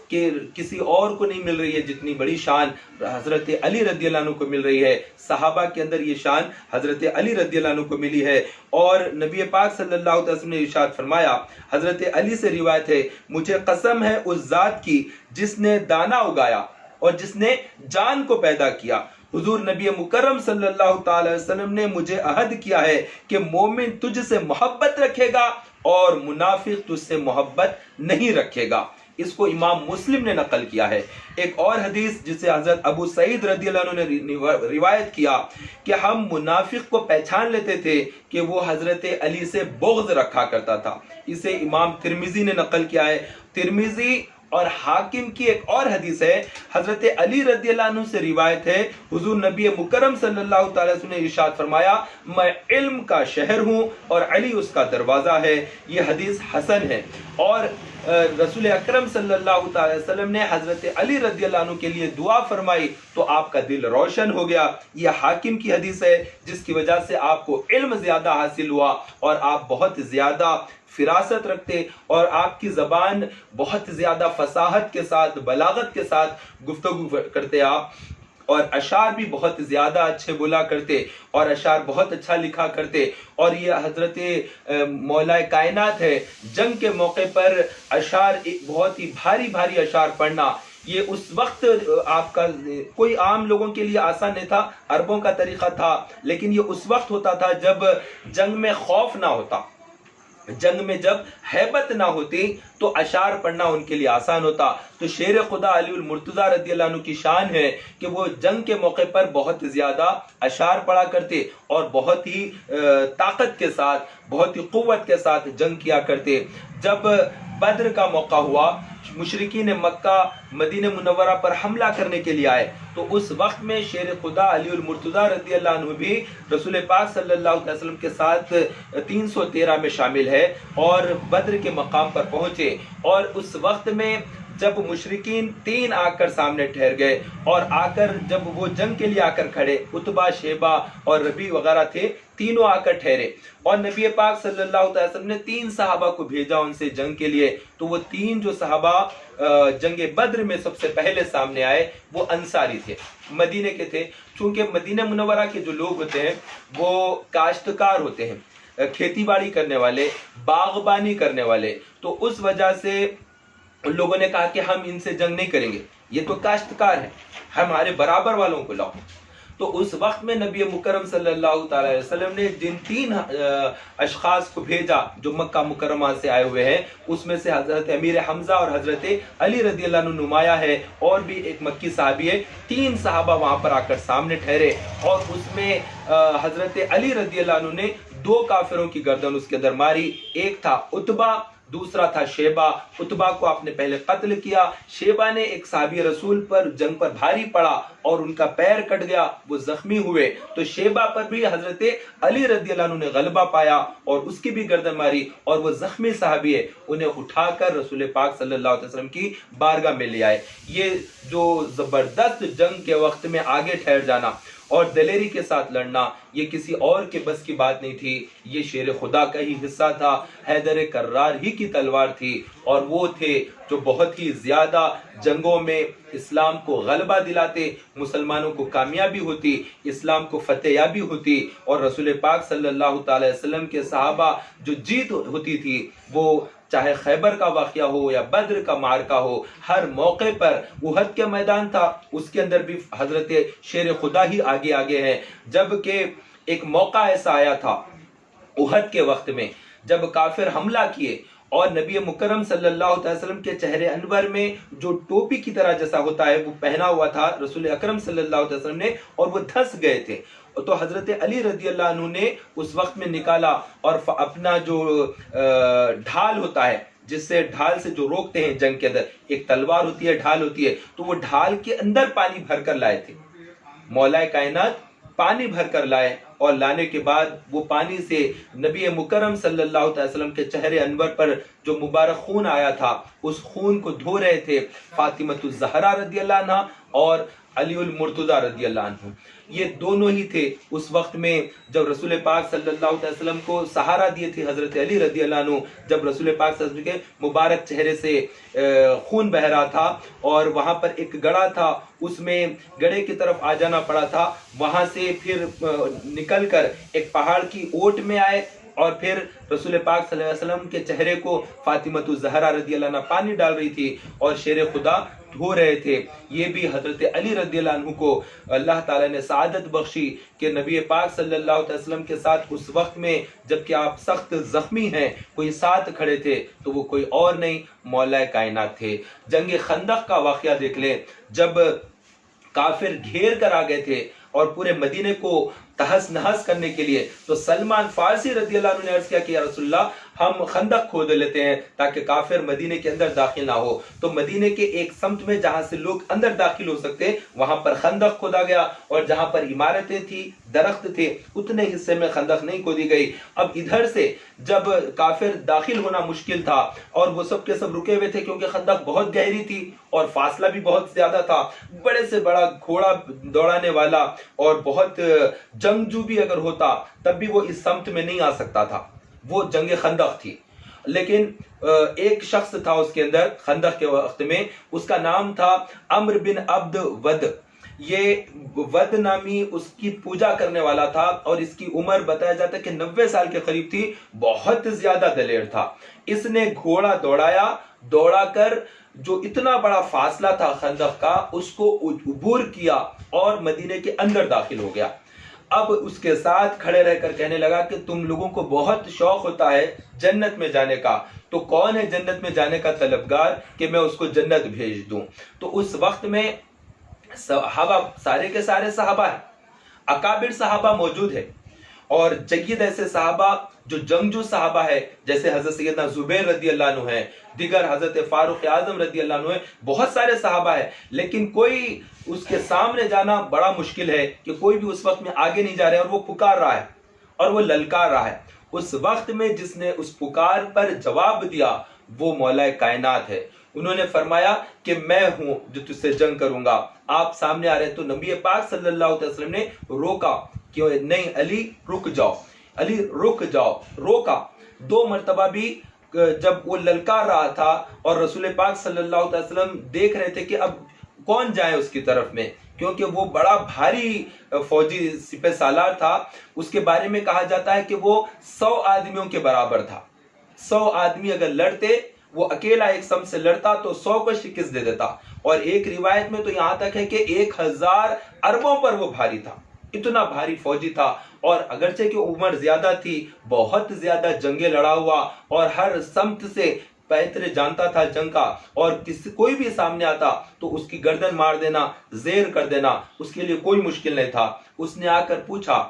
کہ کسی اور کو نہیں مل رہی ہے، جتنی بڑی شان حضرت علی رضی اللہ عنہ کو مل رہی ہے، صحابہ کے اندر یہ شان حضرت علی رضی اللہ عنہ کو ملی ہے۔ اور نبی پاک صلی اللہ علیہ وسلم نے ارشاد فرمایا، حضرت علی سے روایت ہے، مجھے قسم ہے اس ذات کی جس نے دانا اگایا اور جس نے جان کو پیدا کیا، حضور نبی مکرم صلی اللہ تعالی وسلم نے مجھے عہد کیا ہے کہ مومن تجھ سے محبت رکھے گا اور منافق تجھ سے محبت نہیں رکھے گا۔ اس کو امام مسلم نے نقل کیا ہے۔ ایک اور حدیث جسے حضرت ابو سعید رضی اللہ عنہ نے روایت کیا کہ ہم منافق کو پہچان لیتے تھے کہ وہ حضرت علی سے بغض رکھا کرتا تھا، اسے امام ترمذی نے نقل کیا ہے۔ ترمذی اور حاکم کی ایک اور حدیث ہے، حضرت علی رضی اللہ عنہ سے روایت ہے، حضور نبی مکرم صلی اللہ تعالی وسلم نے ارشاد فرمایا، میں علم کا شہر ہوں اور علی اس کا دروازہ ہے۔ یہ حدیث حسن ہے۔ اور رسول اکرم صلی اللہ تعالی وسلم نے حضرت علی رضی اللہ عنہ کے لیے دعا فرمائی تو آپ کا دل روشن ہو گیا۔ یہ حاکم کی حدیث ہے، جس کی وجہ سے آپ کو علم زیادہ حاصل ہوا اور آپ بہت زیادہ فراست رکھتے اور آپ کی زبان بہت زیادہ فصاحت کے ساتھ، بلاغت کے ساتھ گفتگو کرتے آپ، اور اشعار بھی بہت زیادہ اچھے بولا کرتے اور اشعار بہت اچھا لکھا کرتے۔ اور یہ حضرت مولا کائنات ہے، جنگ کے موقع پر اشعار بہت ہی بھاری بھاری اشعار پڑھنا، یہ اس وقت آپ کا کوئی عام لوگوں کے لیے آسان نہیں تھا، عربوں کا طریقہ تھا، لیکن یہ اس وقت ہوتا تھا جب جنگ میں خوف نہ ہوتا، جنگ میں جب ہیبت نہ ہوتی تو اشعار پڑھنا ان کے لیے آسان ہوتا۔ تو شیر خدا علی المرتضیٰ رضی اللہ عنہ کی شان ہے کہ وہ جنگ کے موقع پر بہت زیادہ اشعار پڑھا کرتے اور بہت ہی طاقت کے ساتھ، بہت ہی قوت کے ساتھ جنگ کیا کرتے۔ جب بدر کا موقع ہوا، مشرکین مکہ مدینہ منورہ پر حملہ کرنے کے لیے آئے، تو اس وقت میں شیر خدا علی المرتضیٰ رضی اللہ عنہ بھی رسول پاک صلی اللہ علیہ وسلم کے ساتھ 313 میں شامل ہے اور بدر کے مقام پر پہنچے۔ اور اس وقت میں جب مشرکین 3 آ کر سامنے ٹھہر گئے اور آ کر جب وہ جنگ کے لیے آ کر کھڑے، عتبہ، شیبہ اور ربیع وغیرہ تھے، تینوں آ کر ٹھہرے، اور نبی پاک صلی اللہ علیہ وسلم نے 3 صحابہ کو بھیجا ان سے جنگ کے لیے۔ تو وہ 3 جو صحابہ جنگ بدر میں سب سے پہلے سامنے آئے وہ انصاری تھے، مدینے کے تھے۔ چونکہ مدینہ منورہ کے جو لوگ ہوتے ہیں وہ کاشتکار ہوتے ہیں، کھیتی باڑی کرنے والے، باغبانی کرنے والے، تو اس وجہ سے ان لوگوں نے کہا کہ ہم ان سے جنگ نہیں کریں گے، یہ تو کاشتکار ہیں، ہمارے برابر والوں کو لاؤ۔ تو اس وقت میں نبی مکرم صلی اللہ تعالی علیہ وسلم نے جن 3 اشخاص کو بھیجا جو مکہ مکرمہ سے آئے ہوئے ہیں، اس میں سے حضرت امیر حمزہ اور حضرت علی رضی اللہ عنہ نمایاں ہے، اور بھی ایک مکی صحابی ہے۔ 3 صحابہ وہاں پر آ کر سامنے ٹھہرے، اور اس میں حضرت علی رضی اللہ عنہ نے 2 کافروں کی گردن اس کے اندر ماری، ایک تھا عتبہ، دوسرا تھا شیبہ۔ عتبہ کو آپ نے پہلے قتل کیا، شیبہ نے ایک صحابی رسول پر جنگ پر بھاری پڑا اور ان کا پیر کٹ گیا، وہ زخمی ہوئے، تو شیبہ پر بھی حضرت علی رضی اللہ عنہ نے غلبہ پایا اور اس کی بھی گردن ماری، اور وہ زخمی صحابی ہے، انہیں اٹھا کر رسول پاک صلی اللہ علیہ وسلم کی بارگاہ میں لے آئے۔ یہ جو زبردست جنگ کے وقت میں آگے ٹھہر جانا اور دلیری کے ساتھ لڑنا، یہ کسی اور کے بس کی بات نہیں تھی، یہ شیر خدا کا ہی حصہ تھا، حیدر کرار ہی کی تلوار تھی، اور وہ تھے جو بہت ہی زیادہ جنگوں میں اسلام کو غلبہ دلاتے، مسلمانوں کو کامیابی ہوتی، اسلام کو فتح یابی ہوتی، اور رسول پاک صلی اللہ تعالی وسلم کے صحابہ جو جیت ہوتی تھی، وہ چاہے خیبر کا واقعہ ہو یا بدر کا معرکہ ہو، ہر موقع پر احد کے میدان تھا، اس کے اندر بھی حضرت شیر خدا ہی آگے آگے ہیں۔ جبکہ ایک موقع ایسا آیا تھا احد کے وقت میں جب کافر حملہ کیے، اور نبی مکرم صلی اللہ علیہ وسلم کے چہرے انور میں جو ٹوپی کی طرح جیسا ہوتا ہے وہ پہنا ہوا تھا رسول اکرم صلی اللہ علیہ وسلم نے، اور وہ دھس گئے تھے، تو حضرت علی رضی اللہ عنہ نے اس وقت میں نکالا اور اپنا جو ڈھال ہوتا ہے، جس سے ڈھال سے جو روکتے ہیں جنگ کے اندر، ایک تلوار ہوتی ہے، ڈھال ہوتی ہے، تو وہ ڈھال کے اندر پانی بھر کر لائے تھے، مولا کائنات پانی بھر کر لائے، اور لانے کے بعد وہ پانی سے نبی مکرم صلی اللہ علیہ وسلم کے چہرے انور پر جو مبارک خون آیا تھا اس خون کو دھو رہے تھے فاطمۃ الزہرا رضی اللہ عنہ اور علی المرتضیٰ رضی اللہ عنہ۔ یہ دونوں ہی تھے اس وقت میں جب رسول پاک صلی اللہ علیہ وسلم کو سہارا دیے تھے حضرت علی رضی اللہ عنہ، جب رسول پاک صلی اللہ علیہ وسلم کے مبارک چہرے سے خون بہ رہا تھا، اور وہاں پر ایک گڑھا تھا، اس میں گڑھے کی طرف آ جانا پڑا تھا، وہاں سے پھر نکل کر ایک پہاڑ کی اوٹ میں آئے، اور پھر رسول پاک صلی اللہ علیہ وسلم کے چہرے کو فاطمۃ الزہرا رضی اللہ عنہ پانی ڈال رہی تھی اور شیر خدا دھو رہے تھے۔ یہ بھی حضرت علی رضی اللہ عنہ کو اللہ تعالیٰ نے سعادت بخشی کہ نبی پاک صلی اللہ علیہ وسلم کے ساتھ اس وقت میں جبکہ آپ سخت زخمی ہیں کوئی ساتھ کھڑے تھے، تو وہ کوئی اور نہیں مولا کائنات تھے۔ جنگ خندق کا واقعہ دیکھ لیں، جب کافر گھیر کر آ گئے تھے اور پورے مدینے کو تہس نہس کرنے کے لیے، تو سلمان فارسی رضی اللہ عنہ نے عرض کیا کہ یا رسول اللہ، ہم خندق کھود لیتے ہیں تاکہ کافر مدینے کے اندر داخل نہ ہو. تو مدینے کے ایک سمت میں جہاں سے لوگ اندر داخل ہو سکتے وہاں پر خندق کھودا گیا, اور جہاں پر عمارتیں تھی, درخت تھے, اتنے حصے میں خندق نہیں کھودی گئی. اب ادھر سے جب کافر داخل ہونا مشکل تھا اور وہ سب کے سب رکے ہوئے تھے کیونکہ خندق بہت گہری تھی اور فاصلہ بھی بہت زیادہ تھا, بڑے سے بڑا گھوڑا دوڑانے والا اور بہت جنگجو بھی اگر ہوتا تب بھی وہ اس سمت میں نہیں آ سکتا تھا. وہ جنگ خندق تھی. لیکن ایک شخص تھا اس کے اندر خندق کے وقت میں, اس کا نام تھا عمرو بن عبد ود. یہ ود نامی اس کی پوجا کرنے والا تھا اور اس کی عمر بتایا جاتا ہے کہ 90 سال کے قریب تھی. بہت زیادہ دلیر تھا. اس نے گھوڑا دوڑا کر جو اتنا بڑا فاصلہ تھا خندق کا اس کو عبور کیا اور مدینے کے اندر داخل ہو گیا. اب اس کے ساتھ کھڑے رہ کر کہنے لگا کہ تم لوگوں کو بہت شوق ہوتا ہے جنت میں جانے کا, تو کون ہے جنت میں جانے کا طلبگار کہ میں اس کو جنت بھیج دوں. تو اس وقت میں صحابہ سارے کے سارے صحابہ ہیں, اکابر صحابہ موجود ہے, اور جید ایسے صحابہ جو جنگجو صحابہ ہے جیسے حضرت سیدنا زبیر رضی اللہ عنہ ہے, دیگر حضرت فاروق اعظم رضی اللہ عنہ ہے, بہت سارے صحابہ ہے. لیکن کوئی اس کے سامنے جانا بڑا مشکل ہے کہ کوئی بھی اس وقت میں آگے نہیں جا رہا ہے اور وہ پکار رہا ہے اور وہ للکار رہا ہے. اس وقت میں جس نے اس پکار پر جواب دیا وہ مولا کائنات ہے. انہوں نے فرمایا کہ میں ہوں جو تجھ سے جنگ کروں گا. آپ سامنے آ رہے تو نبی پاک صلی اللہ علیہ وسلم نے روکا کہ نہیں علی رک جاؤ, علی رک جاؤ, روکا. 2 مرتبہ بھی جب وہ للکار رہا تھا اور رسول پاک صلی اللہ علیہ وسلم دیکھ رہے تھے کہ اب کون جائے اس کی طرف میں, کیونکہ وہ بڑا بھاری فوجی سپہ سالار تھا. اس کے بارے میں کہا جاتا ہے کہ وہ 100 آدمیوں کے برابر تھا. 100 آدمی اگر لڑتے, وہ اکیلا ایک سمت سے لڑتا تو 100 کو شکست دے دیتا. اور ایک روایت میں تو یہاں تک ہے کہ 1000 اربوں پر وہ بھاری تھا, اتنا بھاری فوجی تھا. اور اگرچہ کہ عمر زیادہ تھی, بہت زیادہ جنگیں لڑا ہوا اور ہر سمت سے پیترے جانتا تھا جنگ کا, اور کوئی بھی سامنے آتا تو اس کی گردن مار دینا, زیر کر دینا اس کے لیے کوئی مشکل نہیں تھا. اس نے آ کر پوچھا,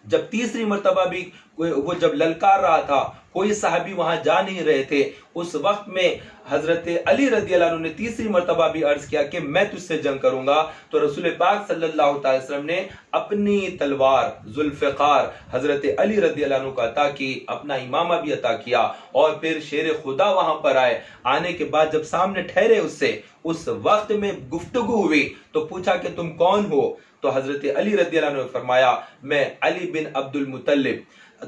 جب تیسری مرتبہ بھی وہ جب للکار رہا تھا, کوئی صحابی وہاں جا نہیں رہے تھے, اس وقت میں حضرت علی رضی اللہ عنہ نے تیسری مرتبہ بھی عرض کیا کہ میں تجھ سے جنگ کروں گا. تو رسول پاک صلی اللہ علیہ وسلم نے اپنی تلوار ذوالفقار حضرت علی رضی اللہ عنہ کو عطا کی, اپنا امامہ بھی عطا کیا, اور پھر شیر خدا وہاں پر آئے. آنے کے بعد جب سامنے ٹھہرے اس سے, اس وقت میں گفتگو ہوئی تو پوچھا کہ تم کون ہو؟ تو حضرت علی رضی اللہ عنہ نے فرمایا میں علی بن عبد المطلب.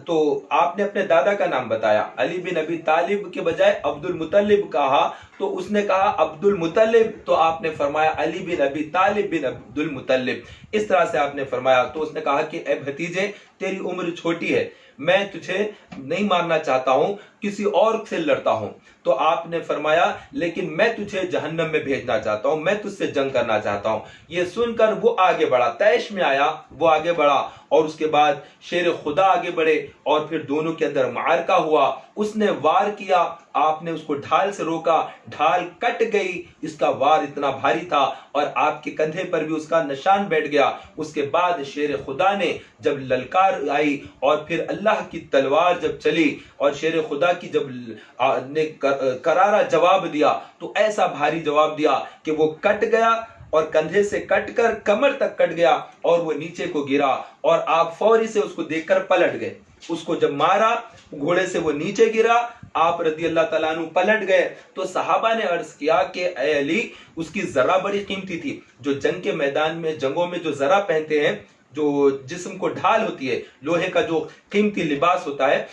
تو آپ نے اپنے دادا کا نام بتایا, علی بن ابی طالب کے بجائے عبد المطلب کہا, تو اس نے کہا عبد المطلب, تو آپ نے فرمایا علی بن ابی طالب بن عبد المطلب. اس طرح سے آپ نے فرمایا. تو اس نے کہا کہ اے بھتیجے تیری عمر چھوٹی ہے, میں تجھے نہیں مارنا چاہتا ہوں, کسی اور سے لڑتا ہوں. تو آپ نے فرمایا لیکن میں تجھے جہنم میں بھیجنا چاہتا ہوں, میں تجھ سے جنگ کرنا چاہتا ہوں. یہ سن کر وہ آگے بڑھا, طیش میں آیا, وہ آگے بڑھا, اور اس کے بعد شیر خدا آگے بڑھے, اور پھر دونوں کے اندر معرکہ ہوا. اس نے وار کیا, آپ نے اس کو ڈھال سے روکا, ڈھال کٹ گئی, اس کا وار اتنا بھاری تھا اور آپ کے کندھے پر بھی اس کا نشان بیٹھ گیا. اس کے بعد شیر خدا نے جب للکار آئی اور پھر اللہ کی تلوار جب چلی اور شیر خدا کی جب نے کرارا جواب دیا تو ایسا بھاری جواب دیا کہ وہ کٹ گیا, اور کندھے سے کٹ کر کمر تک کٹ گیا, اور وہ نیچے کو گرا, اور آپ فوری سے اس کو دیکھ کر پلٹ گئے. اس کو جب مارا گھوڑے سے وہ نیچے گرا, آپ رضی اللہ تعالیٰ عنہ پلٹ گئے. تو صحابہ نے عرض کیا کہ اے علی, اس کی ذرہ بڑی قیمتی تھی. جو جنگ کے میدان میں, جنگوں میں جو ذرہ پہنتے ہیں, جو جسم کو ڈھال ہوتی ہے, لوہے کا جو قیمتی لباس ہوتا ہے,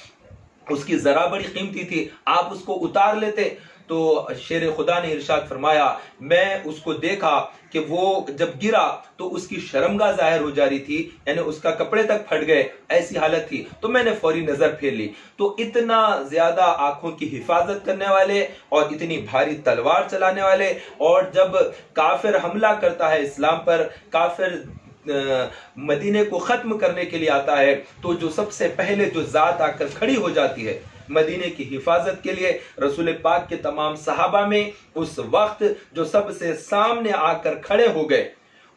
اس کی ذرہ بڑی قیمتی تھی, آپ اس کو اتار لیتے. تو شیر خدا نے ارشاد فرمایا میں اس کو دیکھا کہ وہ جب گرا تو اس کی شرمگاہ ظاہر ہو جا رہی تھی, یعنی اس کا کپڑے تک پھٹ گئے, ایسی حالت تھی. تو میں نے فوری نظر پھیر لی. تو اتنا زیادہ آنکھوں کی حفاظت کرنے والے اور اتنی بھاری تلوار چلانے والے, اور جب کافر حملہ کرتا ہے اسلام پر, کافر مدینے کو ختم کرنے کے لیے آتا ہے, تو جو سب سے پہلے جو ذات آ کر کھڑی ہو جاتی ہے مدینے کی حفاظت کے لیے, رسول پاک کے تمام صحابہ میں اس وقت جو سب سے سامنے آ کر کھڑے ہو گئے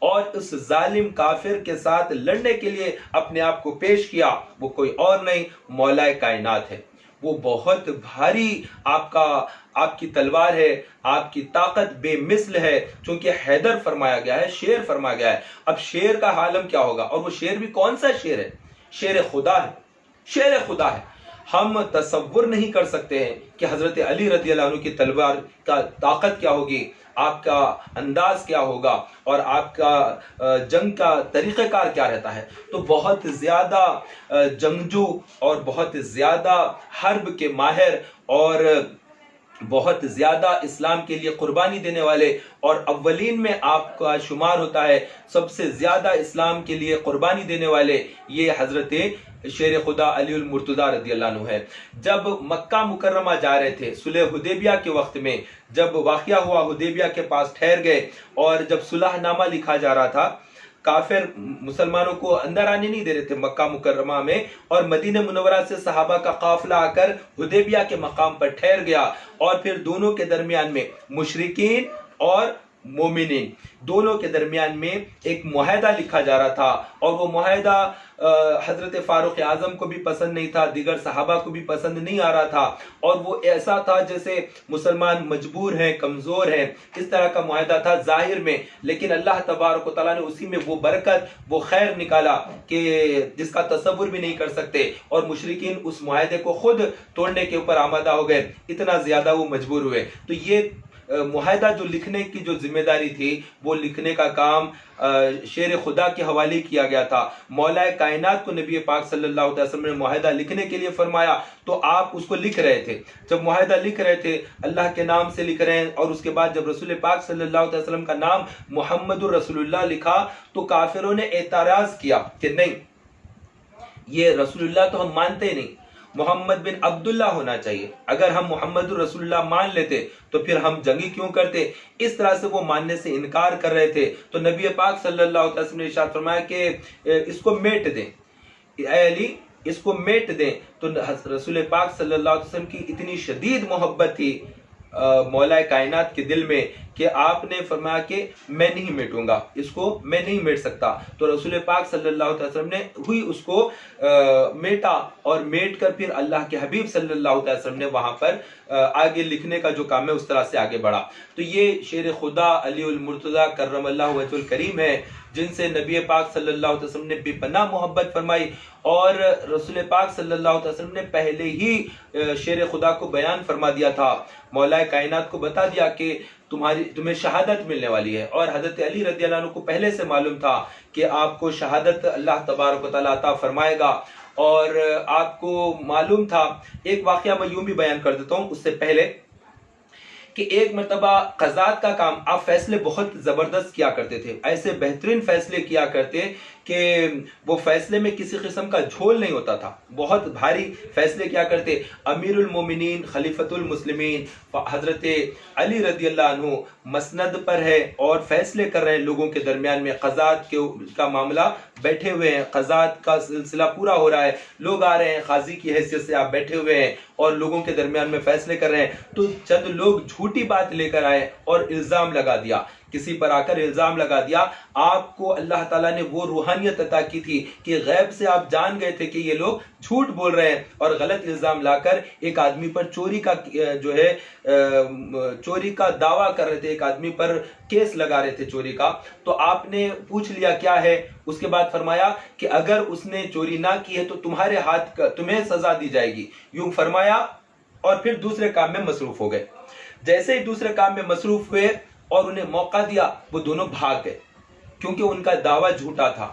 اور اس ظالم کافر کے ساتھ لڑنے کے لیے اپنے آپ کو پیش کیا, وہ کوئی اور نہیں مولا کائنات ہے. وہ بہت بھاری آپ کی تلوار ہے، آپ کی طاقت بے مثل ہے، چونکہ حیدر فرمایا گیا ہے، شیر فرمایا گیا ہے۔ اب شیر کا عالم کیا ہوگا، اور وہ شیر بھی کون سا شیر ہے؟ شیر خدا ہے، شیر خدا ہے۔ ہم تصور نہیں کر سکتے ہیں کہ حضرت علی رضی اللہ عنہ کی تلوار کا طاقت کیا ہوگی، آپ کا انداز کیا ہوگا، اور آپ کا جنگ کا طریقہ کار کیا رہتا ہے۔ تو بہت زیادہ جنگجو اور بہت زیادہ حرب کے ماہر اور بہت زیادہ اسلام کے لیے قربانی دینے والے، اور اولین میں آپ کا شمار ہوتا ہے سب سے زیادہ اسلام کے لیے قربانی دینے والے، یہ حضرت شیر خدا علی المرتضیٰ رضی اللہ عنہ ہے۔ جب مکہ مکرمہ جا رہے تھے صلح حدیبیہ کے وقت میں، جب واقعہ ہوا حدیبیہ کے پاس ٹھہر گئے، اور جب صلح نامہ لکھا جا رہا تھا، کافر مسلمانوں کو اندر آنے نہیں دے رہے تھے مکہ مکرمہ میں، اور مدینہ منورہ سے صحابہ کا قافلہ آ کر حدیبیہ کے مقام پر ٹھہر گیا، اور پھر دونوں کے درمیان میں مشرکین اور مومنین دونوں کے درمیان میں ایک معاہدہ لکھا جا رہا تھا، اور وہ معاہدہ حضرت فاروق اعظم کو بھی پسند نہیں تھا، دیگر صحابہ کو بھی پسند نہیں آ رہا تھا، اور وہ ایسا تھا جیسے مسلمان مجبور ہیں، کمزور ہیں، اس طرح کا معاہدہ تھا ظاہر میں، لیکن اللہ تبارک و تعالیٰ نے اسی میں وہ برکت، وہ خیر نکالا کہ جس کا تصور بھی نہیں کر سکتے، اور مشرکین اس معاہدے کو خود توڑنے کے اوپر آمادہ ہو گئے، اتنا زیادہ وہ مجبور ہوئے۔ تو یہ معاہدہ جو لکھنے کی جو ذمہ داری تھی، وہ لکھنے کا کام شیر خدا کے حوالے کیا گیا تھا۔ مولا کائنات کو نبی پاک صلی اللہ علیہ وسلم نے معاہدہ لکھنے کے لیے فرمایا، تو آپ اس کو لکھ رہے تھے۔ جب معاہدہ لکھ رہے تھے، اللہ کے نام سے لکھ رہے ہیں، اور اس کے بعد جب رسول پاک صلی اللہ علیہ وسلم کا نام محمد الرسول اللہ لکھا، تو کافروں نے اعتراض کیا کہ نہیں، یہ رسول اللہ تو ہم مانتے ہی نہیں، محمد بن عبداللہ ہونا چاہیے۔ اگر ہم محمد الرسول اللہ مان لیتے تو پھر ہم جنگی کیوں کرتے؟ اس طرح سے وہ ماننے سے انکار کر رہے تھے۔ تو نبی پاک صلی اللہ علیہ وسلم نے ارشاد فرمایا کہ اس کو میٹ دیں، اے علی اس کو میٹ دیں۔ تو رسول پاک صلی اللہ علیہ وسلم کی اتنی شدید محبت تھی مولا کائنات کے دل میں کہ آپ نے فرمایا کہ میں نہیں میٹوں گا، اس کو میں نہیں میٹ سکتا۔ تو رسول پاک صلی اللہ علیہ وسلم نے ہوئی اس کو میٹا، اور میٹ کر پھر اللہ کے حبیب صلی اللہ علیہ وسلم نے وہاں پر آگے لکھنے کا جو کام ہے اس طرح سے آگے بڑھا۔ تو یہ شیر خدا علی المرتضیٰ کرم اللہ وجہ الکریم ہے، جن سے نبی پاک صلی اللہ علیہ وسلم نے بے پناہ محبت فرمائی، اور رسول پاک صلی اللہ علیہ وسلم نے پہلے ہی شیر خدا کو بیان فرما دیا تھا، مولا کائنات کو بتا دیا کہ تمہیں شہادت ملنے والی ہے، اور حضرت علی رضی اللہ عنہ کو پہلے سے معلوم تھا کہ آپ کو شہادت اللہ تبارک و تعالیٰ عطا فرمائے گا، اور آپ کو معلوم تھا۔ ایک واقعہ میں یوں بھی بیان کر دیتا ہوں اس سے پہلے، کہ ایک مرتبہ قضات کا کام آپ فیصلے بہت زبردست کیا کرتے تھے، ایسے بہترین فیصلے کیا کرتے کہ وہ فیصلے میں کسی قسم کا جھول نہیں ہوتا تھا، بہت بھاری فیصلے کیا کرتے۔ امیر المومنین خلیفۃ المسلمین حضرت علی رضی اللہ عنہ مسند پر ہے اور فیصلے کر رہے ہیں لوگوں کے درمیان میں، قضات کا معاملہ، بیٹھے ہوئے ہیں، قضات کا سلسلہ پورا ہو رہا ہے، لوگ آ رہے ہیں، قاضی کی حیثیت سے آپ بیٹھے ہوئے ہیں اور لوگوں کے درمیان میں فیصلے کر رہے ہیں۔ تو چند لوگ جھوٹی بات لے کر آئے اور الزام لگا دیا، کسی پر آ کر الزام لگا دیا۔ آپ کو اللہ تعالیٰ نے وہ روحانیت عطا کی تھی کہ غیب سے آپ جان گئے تھے کہ یہ لوگ جھوٹ بول رہے ہیں، اور غلط الزام لا کر ایک آدمی پر چوری کا دعویٰ کر رہے تھے، ایک آدمی پر کیس لگا رہے تھے چوری کا۔ تو آپ نے پوچھ لیا کیا ہے، اس کے بعد فرمایا کہ اگر اس نے چوری نہ کی ہے تو تمہارے ہاتھ تمہیں سزا دی جائے گی، یوں فرمایا، اور پھر دوسرے کام میں مصروف ہو گئے۔ جیسے ہی دوسرے کام میں مصروف ہوئے اور انہیں موقع دیا، وہ دونوں بھاگ گئے کیونکہ ان کا دعویٰ جھوٹا تھا۔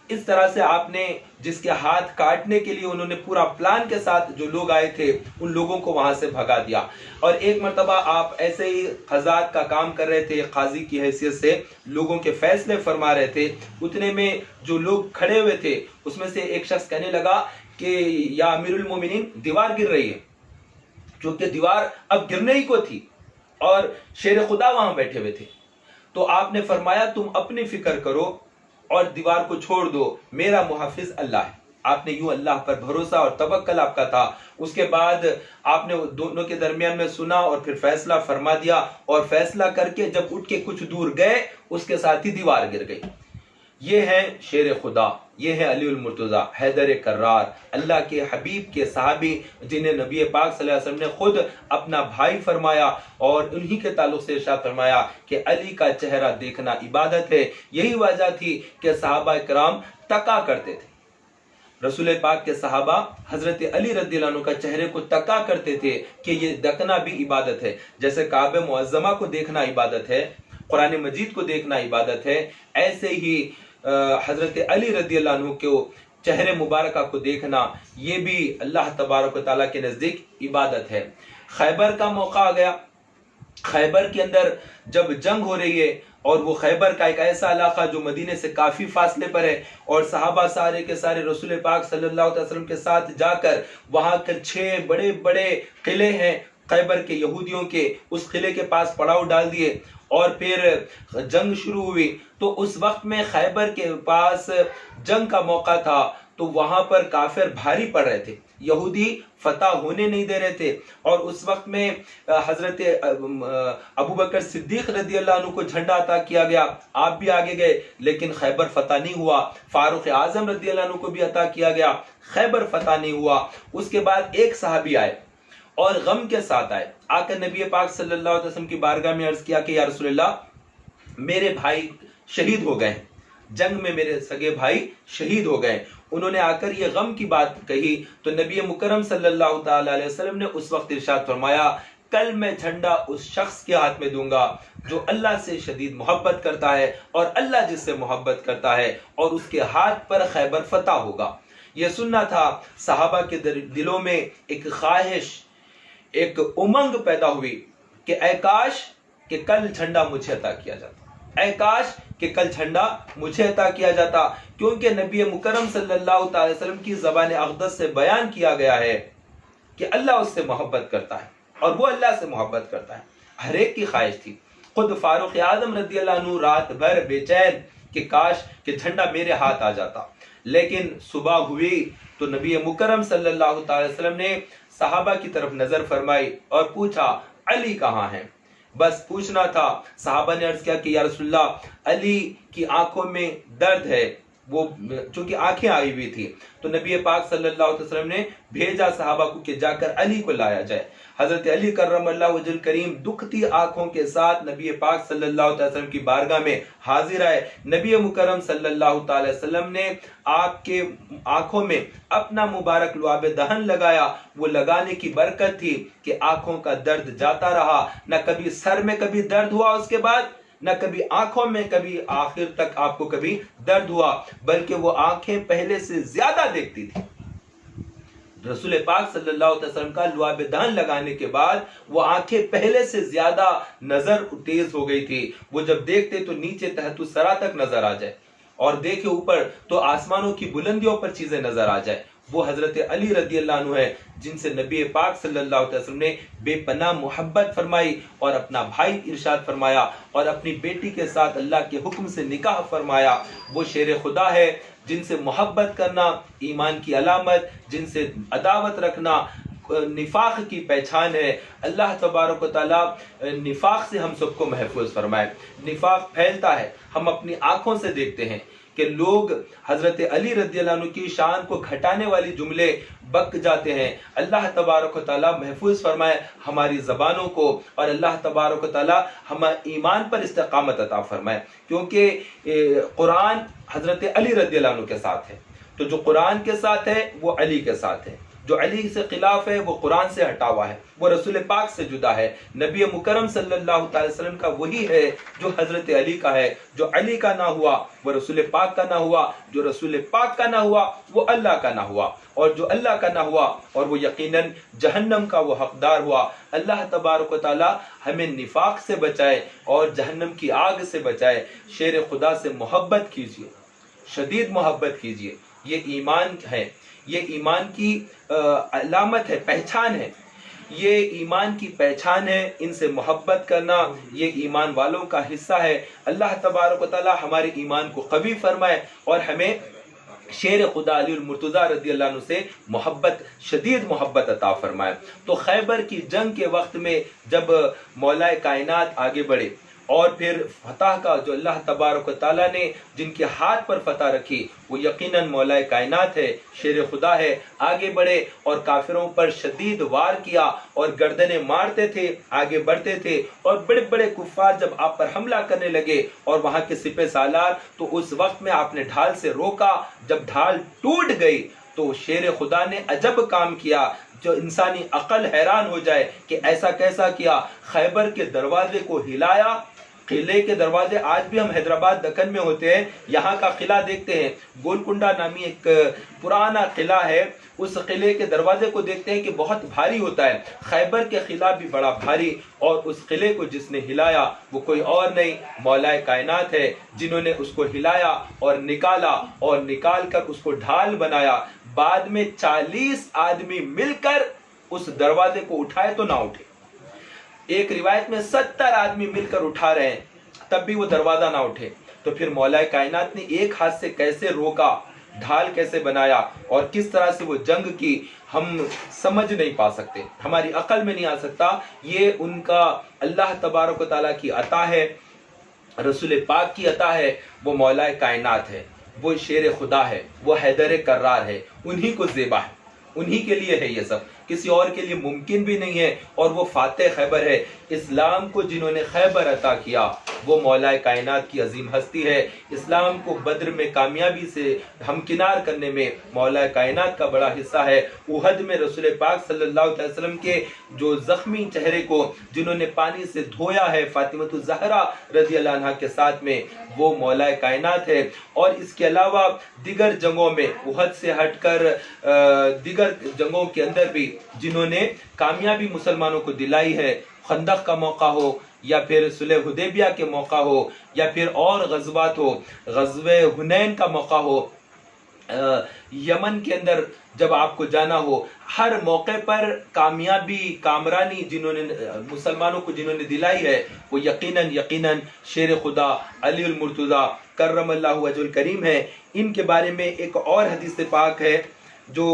اس طرح سے آپ نے جس کے ہاتھ کاٹنے کے لیے انہوں نے پورا پلان کے ساتھ جو لوگ آئے تھے ان لوگوں کو وہاں سے بھگا دیا۔ اور ایک مرتبہ آپ ایسے ہی قضات کا کام کر رہے تھے، قاضی کی حیثیت سے لوگوں کے فیصلے فرما رہے تھے، اتنے میں جو لوگ کھڑے ہوئے تھے اس میں سے ایک شخص کہنے لگا کہ یا امیر المومنین دیوار گر رہی ہے، کیونکہ دیوار اب گرنے ہی کو تھی اور شیر خدا وہاں بیٹھے ہوئے تھے۔ تو آپ نے فرمایا تم اپنی فکر کرو اور دیوار کو چھوڑ دو، میرا محافظ اللہ ہے۔ آپ نے یوں اللہ پر بھروسہ اور توکل آپ کا تھا۔ اس کے بعد آپ نے دونوں کے درمیان میں سنا اور پھر فیصلہ فرما دیا، اور فیصلہ کر کے جب اٹھ کے کچھ دور گئے اس کے ساتھ ہی دیوار گر گئی۔ یہ ہے شیر خدا، یہ ہے علی المرتضیٰ حیدر کرار، اللہ کے حبیب کے صحابی، جنہیں نبی پاک صلی اللہ علیہ وسلم نے خود اپنا بھائی فرمایا، اور انہی کے تعلق سے ارشاد فرمایا کہ علی کا چہرہ دیکھنا عبادت ہے۔ یہی وجہ تھی کہ صحابہ کرام تکا کرتے تھے، رسول پاک کے صحابہ حضرت علی رضی اللہ عنہ کا چہرے کو تکا کرتے تھے کہ یہ دکنا بھی عبادت ہے۔ جیسے کعبہ معظمہ کو دیکھنا عبادت ہے، قرآن مجید کو دیکھنا عبادت ہے، ایسے ہی حضرت علی رضی اللہ عنہ کو چہرے مبارکہ کو دیکھنا یہ بھی اللہ تبارک و تعالیٰ کے نزدیک عبادت ہے۔ خیبر کا موقع آ گیا، خیبر کے اندر جب جنگ ہو رہی ہے، اور وہ خیبر کا ایک ایسا علاقہ جو مدینے سے کافی فاصلے پر ہے، اور صحابہ سارے کے سارے رسول پاک صلی اللہ علیہ وسلم کے ساتھ جا کر وہاں کے 6 بڑے بڑے قلعے ہیں خیبر کے یہودیوں کے، اس قلعے کے پاس پڑاؤ ڈال دیے، اور پھر جنگ شروع ہوئی۔ تو اس وقت میں خیبر کے پاس جنگ کا موقع تھا، تو وہاں پر کافر بھاری پڑ رہے تھے، یہودی فتح ہونے نہیں دے رہے تھے، اور اس وقت میں حضرت ابوبکر صدیق رضی اللہ عنہ کو جھنڈا عطا کیا گیا، آپ بھی آگے گئے، لیکن خیبر فتح نہیں ہوا۔ فاروق اعظم رضی اللہ عنہ کو بھی عطا کیا گیا، خیبر فتح نہیں ہوا۔ اس کے بعد ایک صحابی آئے اور غم کے ساتھ آئے، آ کر نبی پاک صلی اللہ علیہ وسلم کی بارگاہ میں عرض کیا کہ یا رسول اللہ، میرے بھائی شہید ہو گئے، جنگ میں میرے سگے بھائی شہید ہو گئے۔ انہوں نے آ کر یہ غم کی بات کہی، تو نبی مکرم صلی اللہ تعالی علیہ وسلم نے اس وقت ارشاد فرمایا، کل میں جھنڈا اس شخص کے ہاتھ میں دوں گا جو اللہ سے شدید محبت کرتا ہے، اور اللہ جس سے محبت کرتا ہے، اور اس کے ہاتھ پر خیبر فتح ہوگا۔ یہ سننا تھا۔ صحابہ کے دلوں میں ایک خواہش، ایک امنگ پیدا ہوئی کہ اے کاش کہ کل جھنڈا مجھے عطا کیا جاتا، اے کاش کہ کل جھنڈا مجھے عطا کیا جاتا، کیونکہ نبی مکرم صلی اللہ تعالی وسلم کی زبان اقدس سے بیان کیا گیا ہے کہ اللہ اس سے محبت کرتا ہے، اور وہ اللہ سے محبت کرتا ہے۔ ہر ایک کی خواہش تھی۔ خود فاروق اعظم رضی اللہ عنہ رات بھر بے چین کہ کاش کہ جھنڈا میرے ہاتھ آ جاتا، لیکن صبح ہوئی تو نبی مکرم صلی اللہ تعالی وسلم نے صحابہ کی طرف نظر فرمائی اور پوچھا علی کہاں ہیں؟ بس پوچھنا تھا۔ صحابہ نے عرض کیا کہ یا رسول اللہ، علی کی آنکھوں میں درد ہے، وہ چونکہ آنکھیں آئی ہوئی تھی، تو نبی پاک صلی اللہ علیہ وسلم نے بھیجا صحابہ کو کہ جا کر علی کو لایا جائے۔ حضرت علی کرم اللہ وجہ الکریم دکھتی آنکھوں کے ساتھ نبی پاک صلی اللہ علیہ وسلم کی بارگاہ میں حاضر آئے۔ نبی مکرم صلی اللہ تعالی وسلم نے آپ کے آنکھوں میں اپنا مبارک لعاب دہن لگایا۔ وہ لگانے کی برکت تھی کہ آنکھوں کا درد جاتا رہا، نہ کبھی سر میں کبھی درد ہوا اس کے بعد، نہ کبھی آنکھوں میں کبھی آخر تک آپ کو کبھی درد ہوا، بلکہ وہ آنکھیں پہلے سے زیادہ دیکھتی تھی۔ رسول پاک صلی اللہ علیہ وسلم کا لعاب دہن لگانے کے بعد وہ آنکھیں پہلے سے زیادہ نظر تیز ہو گئی تھی۔ وہ جب دیکھتے تو نیچے تحت الثری تک نظر آ جائے، اور دیکھے اوپر تو آسمانوں کی بلندیوں پر چیزیں نظر آ جائے۔ وہ حضرت علی رضی اللہ عنہ ہے جن سے نبی پاک صلی اللہ علیہ وسلم نے بے پناہ محبت فرمائی، اور اپنا بھائی ارشاد فرمایا، اور اپنی بیٹی کے ساتھ اللہ کے حکم سے نکاح فرمایا۔ وہ شیر خدا ہے جن سے محبت کرنا ایمان کی علامت، جن سے عداوت رکھنا نفاق کی پہچان ہے۔ اللہ تبارک و تعالیٰ نفاق سے ہم سب کو محفوظ فرمائے۔ نفاق پھیلتا ہے، ہم اپنی آنکھوں سے دیکھتے ہیں کہ لوگ حضرت علی رضی اللہ عنہ کی شان کو گھٹانے والی جملے بک جاتے ہیں۔ اللہ تبارک و تعالیٰ محفوظ فرمائے ہماری زبانوں کو، اور اللہ تبارک و تعالیٰ ہمیں ایمان پر استقامت عطا فرمائے، کیونکہ قرآن حضرت علی رضی اللہ عنہ کے ساتھ ہے، تو جو قرآن کے ساتھ ہے وہ علی کے ساتھ ہے، جو علی سے خلاف ہے وہ قرآن سے ہٹا ہوا ہے، وہ رسول پاک سے جدا ہے۔ نبی مکرم صلی اللہ تعالی وسلم کا وہی ہے جو حضرت علی کا ہے۔ جو علی کا نہ ہوا وہ رسول پاک کا نہ ہوا، جو رسول پاک کا نہ ہوا وہ اللہ کا نہ ہوا، اور جو اللہ کا نہ ہوا اور وہ یقیناً جہنم کا وہ حقدار ہوا۔ اللہ تبارک و تعالی ہمیں نفاق سے بچائے اور جہنم کی آگ سے بچائے۔ شیر خدا سے محبت کیجیے، شدید محبت کیجیے، یہ ایمان ہے، یہ ایمان کی علامت ہے، پہچان ہے، یہ ایمان کی پہچان ہے۔ ان سے محبت کرنا یہ ایمان والوں کا حصہ ہے۔ اللہ تبارک و تعالی ہمارے ایمان کو قوی فرمائے اور ہمیں شیر خدا علی المرتضیٰ رضی اللہ عنہ سے محبت، شدید محبت عطا فرمائے۔ تو خیبر کی جنگ کے وقت میں جب مولا کائنات آگے بڑھے اور پھر فتح کا جو اللہ تبارک و تعالیٰ نے جن کے ہاتھ پر فتح رکھی وہ یقیناً مولا کائنات ہے، شیر خدا ہے۔ آگے بڑھے اور کافروں پر شدید وار کیا اور گردنیں مارتے تھے، آگے بڑھتے تھے، اور بڑے بڑے کفار جب آپ پر حملہ کرنے لگے اور وہاں کے سپہ سالار، تو اس وقت میں آپ نے ڈھال سے روکا۔ جب ڈھال ٹوٹ گئی تو شیر خدا نے عجب کام کیا جو انسانی عقل حیران ہو جائے کہ ایسا کیسا کیا۔ خیبر کے دروازے کو ہلایا۔ قلعے کے دروازے آج بھی ہم حیدرآباد دکن میں ہوتے ہیں، یہاں کا قلعہ دیکھتے ہیں، گولکنڈا نامی ایک پرانا قلعہ ہے، اس قلعے کے دروازے کو دیکھتے ہیں کہ بہت بھاری ہوتا ہے۔ خیبر کے قلعہ بھی بڑا بھاری، اور اس قلعے کو جس نے ہلایا وہ کوئی اور نہیں مولا کائنات ہے، جنہوں نے اس کو ہلایا اور نکال کر اس کو ڈھال بنایا۔ بعد میں 40 آدمی مل کر اس دروازے کو اٹھائے تو نہ اٹھے، ایک روایت میں 70 آدمی مل کر اٹھا رہے ہیں تب بھی وہ دروازہ نہ اٹھے۔ تو پھر مولا کائنات نے ایک ہاتھ سے کیسے روکا، ڈھال کیسے بنایا اور کس طرح سے وہ جنگ کی، ہم سمجھ نہیں پا سکتے، ہماری عقل میں نہیں آ سکتا۔ یہ ان کا اللہ تبارک و تعالیٰ کی عطا ہے، رسول پاک کی عطا ہے، وہ مولا کائنات ہے، وہ شیر خدا ہے، وہ حیدر کرار ہے، انہی کو زیبا ہے، انہی کے لیے ہے یہ سب، کسی اور کے لیے ممکن بھی نہیں ہے۔ اور وہ فاتح خیبر ہے، اسلام کو جنہوں نے خیبر عطا کیا وہ مولا کائنات کی عظیم ہستی ہے۔ اسلام کو بدر میں کامیابی سے ہمکنار کرنے میں مولا کائنات کا بڑا حصہ ہے۔ احد میں رسول پاک صلی اللہ علیہ وسلم کے جو زخمی چہرے کو جنہوں نے پانی سے دھویا ہے فاطمہ الزہرا رضی اللہ عنہا کے ساتھ میں، وہ مولا کائنات ہے۔ اور اس کے علاوہ دیگر جنگوں میں احد سے ہٹ کر دیگر جنگوں کے اندر بھی جنہوں نے کامیابی مسلمانوں کو دلائی ہے، خندق کا موقع ہو یا پھر صلح حدیبیہ کے موقع ہو یا پھر اور غزوات ہو، غزوہ حنین کا موقع ہو، یمن کے اندر جب آپ کو جانا ہو، ہر موقع پر کامیابی کامرانی جنہوں نے مسلمانوں کو جنہوں نے دلائی ہے وہ یقیناً شیر خدا علی المرتضیٰ کرم اللہ وجہ الکریم ہے۔ ان کے بارے میں ایک اور حدیث پاک ہے جو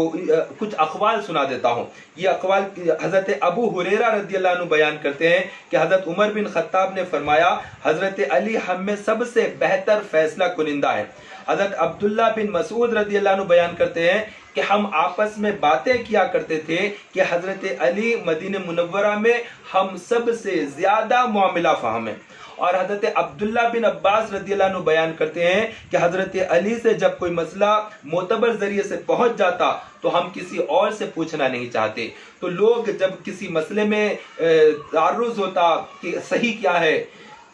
کچھ اقوال سنا دیتا ہوں۔ یہ اقوال حضرت ابو ہریرہ رضی اللہ عنہ بیان کرتے ہیں کہ حضرت عمر بن خطاب نے فرمایا حضرت علی ہم میں سب سے بہتر فیصلہ کنندہ ہے۔ حضرت عبداللہ بن مسعود رضی اللہ عنہ بیان کرتے ہیں کہ ہم آپس میں باتیں کیا کرتے تھے کہ حضرت علی مدینہ منورہ میں ہم سب سے زیادہ معاملہ فہم ہے۔ اور حضرت عبداللہ بن عباس رضی اللہ عنہ بیان کرتے ہیں کہ حضرت علی سے جب کوئی مسئلہ معتبر ذریعے سے پہنچ جاتا تو ہم کسی اور سے پوچھنا نہیں چاہتے۔ تو لوگ جب کسی مسئلے میں تعرض ہوتا کہ صحیح کیا ہے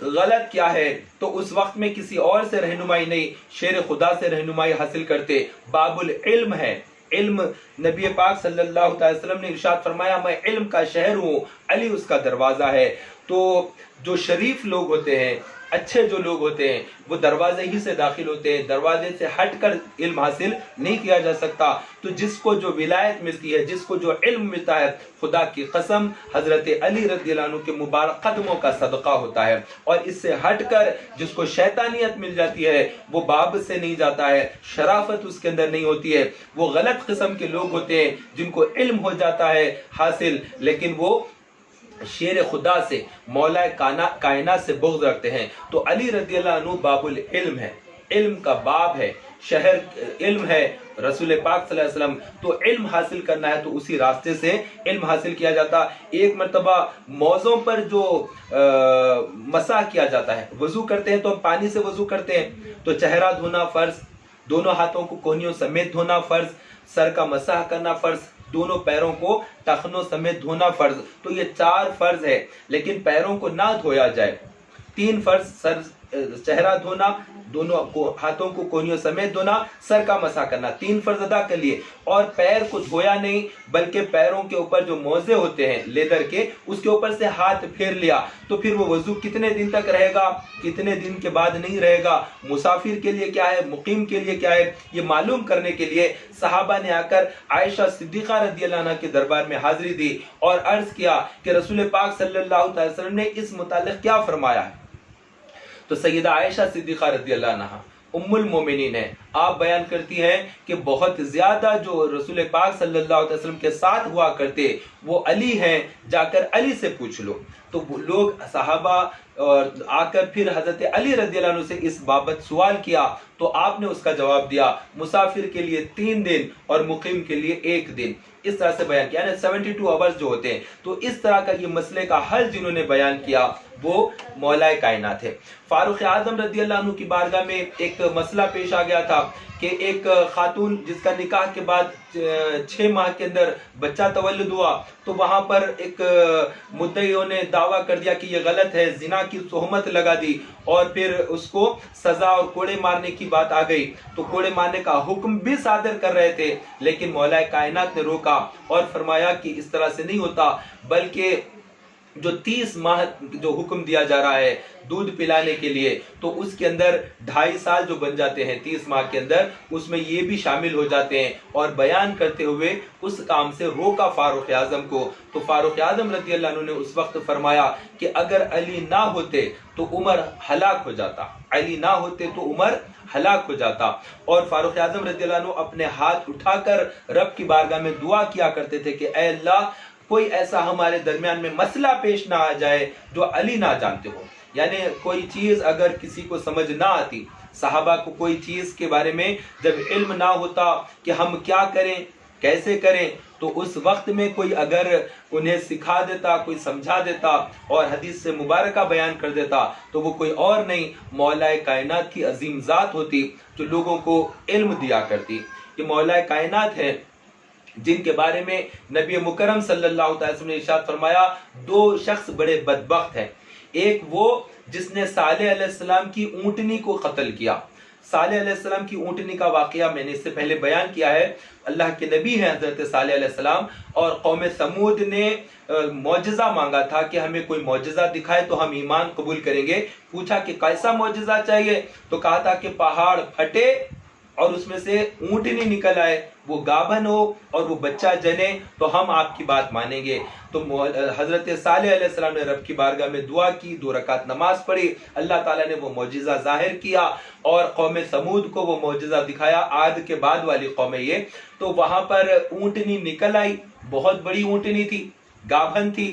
غلط کیا ہے تو اس وقت میں کسی اور سے رہنمائی نہیں، شیر خدا سے رہنمائی حاصل کرتے۔ باب العلم ہے، علم نبی پاک صلی اللہ علیہ وسلم نے ارشاد فرمایا میں علم کا شہر ہوں، علی اس کا دروازہ ہے۔ تو جو شریف لوگ ہوتے ہیں، اچھے جو لوگ ہوتے ہیں وہ دروازے ہی سے داخل ہوتے ہیں، دروازے سے ہٹ کر علم حاصل نہیں کیا جا سکتا۔ تو جس کو جو ولایت ملتی ہے، جس کو جو علم ملتا ہے، خدا کی قسم حضرت علی رضی اللہ عنہ کے مبارک قدموں کا صدقہ ہوتا ہے۔ اور اس سے ہٹ کر جس کو شیطانیت مل جاتی ہے وہ باب سے نہیں جاتا ہے، شرافت اس کے اندر نہیں ہوتی ہے، وہ غلط قسم کے لوگ ہوتے ہیں جن کو علم ہو جاتا ہے حاصل لیکن وہ شیر خدا سے مولا کائنات سے بغض رکھتے ہیں۔ تو علی رضی اللہ عنہ باب العلم ہے، علم کا باب ہے، شہر علم ہے رسول پاک صلی اللہ علیہ وسلم۔ تو علم حاصل کرنا ہے تو اسی راستے سے علم حاصل کیا جاتا۔ ایک مرتبہ موزوں پر جو مسح کیا جاتا ہے، وضو کرتے ہیں تو ہم پانی سے وضو کرتے ہیں، تو چہرہ دھونا فرض، دونوں ہاتھوں کو کونیوں سمیت دھونا فرض، سر کا مسح کرنا فرض، دونوں پیروں کو ٹخنوں سمیت دھونا فرض۔ تو یہ 4 فرض ہے، لیکن پیروں کو نہ دھویا جائے۔ 3 فرض، سر چہرہ دھونا، دونوں ہاتھوں کو کونیوں سمیت دھونا، سر کا مسح کرنا، 3 فرض ادا کر لیے۔ اور پیر کو دھویا نہیں بلکہ پیروں کے اوپر جو موزے ہوتے ہیں لیدر کے، اس کے اوپر سے ہاتھ پھیر لیا۔ تو پھر وہ وضو کتنے دن تک رہے گا، کتنے دن کے بعد نہیں رہے گا، مسافر کے لیے کیا ہے، مقیم کے لیے کیا ہے، یہ معلوم کرنے کے لیے صحابہ نے آ کر عائشہ صدیقہ رضی اللہ عنہا کے دربار میں حاضری دی اور عرض کیا کہ رسول پاک صلی اللہ علیہ وسلم نے اس متعلق کیا فرمایا ہے۔ تو سیدہ عائشہ صدیقہ رضی اللہ عنہا ام المومنین ہے، آپ بیان کرتی ہیں کہ بہت زیادہ جو رسول پاک صلی اللہ علیہ وسلم کے ساتھ ہوا کرتے وہ علی ہیں، جا کر علی سے پوچھ لو۔ تو لوگ صحابہ اور آ کر پھر حضرت علی رضی اللہ عنہ سے اس بابت سوال کیا تو آپ نے اس کا جواب دیا مسافر کے لیے 3 دن اور مقیم کے لیے 1 دن، اس طرح سے بیان کیا، یعنی 72 آورز جو ہوتے ہیں۔ تو اس طرح کا یہ مسئلے کا حل جنہوں نے بیان کیا وہ مولا کائنات ہے۔ فاروق اعظم رضی اللہ عنہ کی بارگاہ میں ایک مسئلہ پیش آ گیا تھا کہ ایک خاتون جس کا نکاح کے بعد 6 ماہ کے اندر بچہ تولد ہوا، تو وہاں پر ایک مدعیوں نے دعویٰ کر دیا کہ یہ غلط ہے، زنا کی تہمت لگا دی، اور پھر اس کو سزا اور کوڑے مارنے کی بات آ گئی۔ تو کوڑے مارنے کا حکم بھی صادر کر رہے تھے، لیکن مولا کائنات نے روکا اور فرمایا کہ اس طرح سے نہیں ہوتا، بلکہ جو 30 ماہ جو حکم دیا جا رہا ہے دودھ پلانے کے لیے، تو اس کے اندر 2.5 سال جو بن جاتے ہیں 30 ماہ کے اندر، اس میں یہ بھی شامل ہو جاتے ہیں، اور بیان کرتے ہوئے اس کام سے روکا فاروق اعظم کو۔ تو فاروق اعظم رضی اللہ عنہ نے اس وقت فرمایا کہ اگر علی نہ ہوتے تو عمر ہلاک ہو جاتا، علی نہ ہوتے تو عمر ہلاک ہو جاتا۔ اور فاروق اعظم رضی اللہ عنہ اپنے ہاتھ اٹھا کر رب کی بارگاہ میں دعا کیا کرتے تھے کہ اے اللہ کوئی ایسا ہمارے درمیان میں مسئلہ پیش نہ آ جائے جو علی نہ جانتے ہو، یعنی کوئی چیز اگر کسی کو سمجھ نہ آتی، صحابہ کو کوئی چیز کے بارے میں جب علم نہ ہوتا کہ ہم کیا کریں کیسے کریں، تو اس وقت میں کوئی اگر انہیں سکھا دیتا، کوئی سمجھا دیتا اور حدیث سے مبارکہ بیان کر دیتا تو وہ کوئی اور نہیں مولا کائنات کی عظیم ذات ہوتی جو لوگوں کو علم دیا کرتی۔ یہ مولا کائنات ہے جن کے بارے میں نبی مکرم صلی اللہ علیہ وسلم نے ارشاد فرمایا 2 شخص بڑے بدبخت ہیں۔ ایک وہ جس نے صالح علیہ السلام کی اونٹنی کو قتل کیا۔ صالح علیہ السلام کی اونٹنی کا واقعہ میں نے اس سے پہلے بیان کیا ہے۔ اللہ کے نبی ہیں حضرت صالح علیہ السلام، اور قوم سمود نے معجزہ مانگا تھا کہ ہمیں کوئی معجزہ دکھائے تو ہم ایمان قبول کریں گے۔ پوچھا کہ کیسا معجزہ چاہیے، تو کہا تھا کہ پہاڑ پھٹے اور اس میں سے اونٹنی نکل آئے، وہ گابن ہو اور وہ بچہ جنے تو ہم آپ کی بات مانیں گے۔ تو حضرت صالح علیہ السلام نے رب کی بارگاہ میں دعا کی، 2 رکعت نماز پڑھی، اللہ تعالیٰ نے وہ معجزہ ظاہر کیا اور قوم سمود کو وہ معجزہ دکھایا، عاد کے بعد والی قوم ہے یہ۔ تو وہاں پر اونٹنی نکل آئی، بہت بڑی اونٹنی تھی، گابن تھی،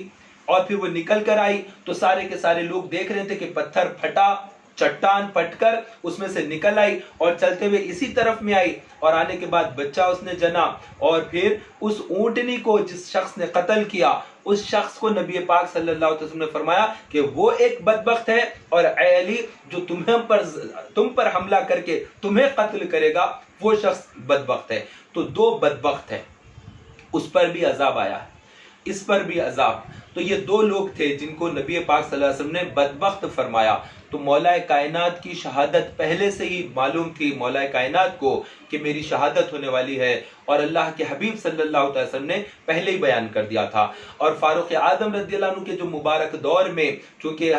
اور پھر وہ نکل کر آئی تو سارے کے سارے لوگ دیکھ رہے تھے کہ پتھر پھٹا، چٹان پٹ کر اس میں سے نکل آئی اور چلتے ہوئے اسی طرف میں آئی، اور آنے کے بعد بچہ اس نے جنا، اور پھر اس اونٹنی کو جس شخص نے قتل کیا اس شخص کو نبی پاک صلی اللہ علیہ وسلم نے فرمایا کہ وہ ایک بدبخت ہے، اور اے علی جو تم پر حملہ کر کے تمہیں قتل کرے گا وہ شخص بدبخت ہے۔ تو 2 بدبخت ہیں، اس پر بھی عذاب آیا ہے، اس پر بھی عذاب۔ تو یہ 2 لوگ تھے جن کو نبی پاک صلی اللہ علیہ وسلم نے بدبخت فرمایا۔ تو مولا کائنات کی شہادت پہلے سے ہی معلوم تھی مولا کائنات کو کہ میری شہادت ہونے والی ہے، اور اللہ کے حبیب صلی اللہ علیہ وسلم نے پہلے ہی بیان کر دیا تھا۔ اور فاروق اعظم رضی اللہ عنہ کے جو مبارک دور میں چونکہ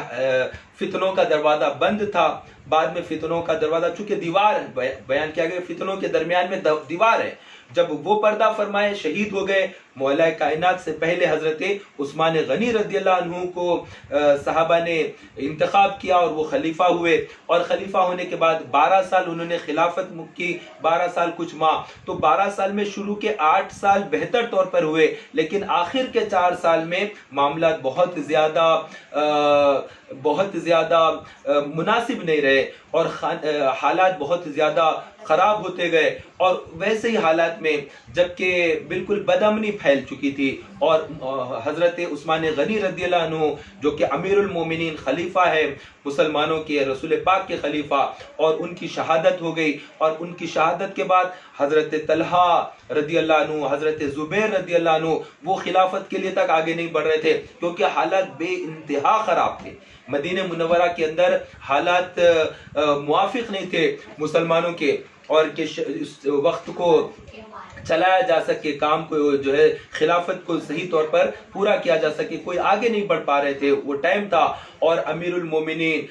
فتنوں کا دروازہ بند تھا، بعد میں فتنوں کا دروازہ چونکہ دیوار بیان کیا گیا، فتنوں کے درمیان میں دیوار ہے، جب وہ پردہ فرمائے شہید ہو گئے، مولا کائنات سے پہلے حضرت عثمان غنی رضی اللہ عنہ کو صحابہ نے انتخاب کیا اور وہ خلیفہ ہوئے، اور خلیفہ ہونے کے بعد 12 سال انہوں نے خلافت کی، 12 سال کچھ ماہ۔ تو 12 سال میں شروع کے 8 سال بہتر طور پر ہوئے، لیکن آخر کے 4 سال میں معاملات بہت زیادہ مناسب نہیں رہے، اور حالات بہت زیادہ خراب ہوتے گئے، اور ویسے ہی حالات میں جبکہ بالکل بدامنی پھیل چکی تھی، اور حضرت عثمان غنی رضی اللہ عنہ جو کہ امیر المومنین خلیفہ ہے مسلمانوں کے، رسول پاک کے خلیفہ، اور ان کی شہادت ہو گئی، اور ان کی شہادت کے بعد حضرت طلحہ رضی اللہ عنہ، حضرت زبیر رضی اللہ عنہ وہ خلافت کے لیے تک آگے نہیں بڑھ رہے تھے کیونکہ حالات بے انتہا خراب تھے۔ مدینہ منورہ کے اندر حالات موافق نہیں تھے مسلمانوں کے، اور کہ اس وقت کو چلایا جا سکے، کام کو جو ہے خلافت کو صحیح طور پر پورا کیا جا سکے، کوئی آگے نہیں بڑھ پا رہے تھے، وہ ٹائم تھا۔ اور امیر المومنین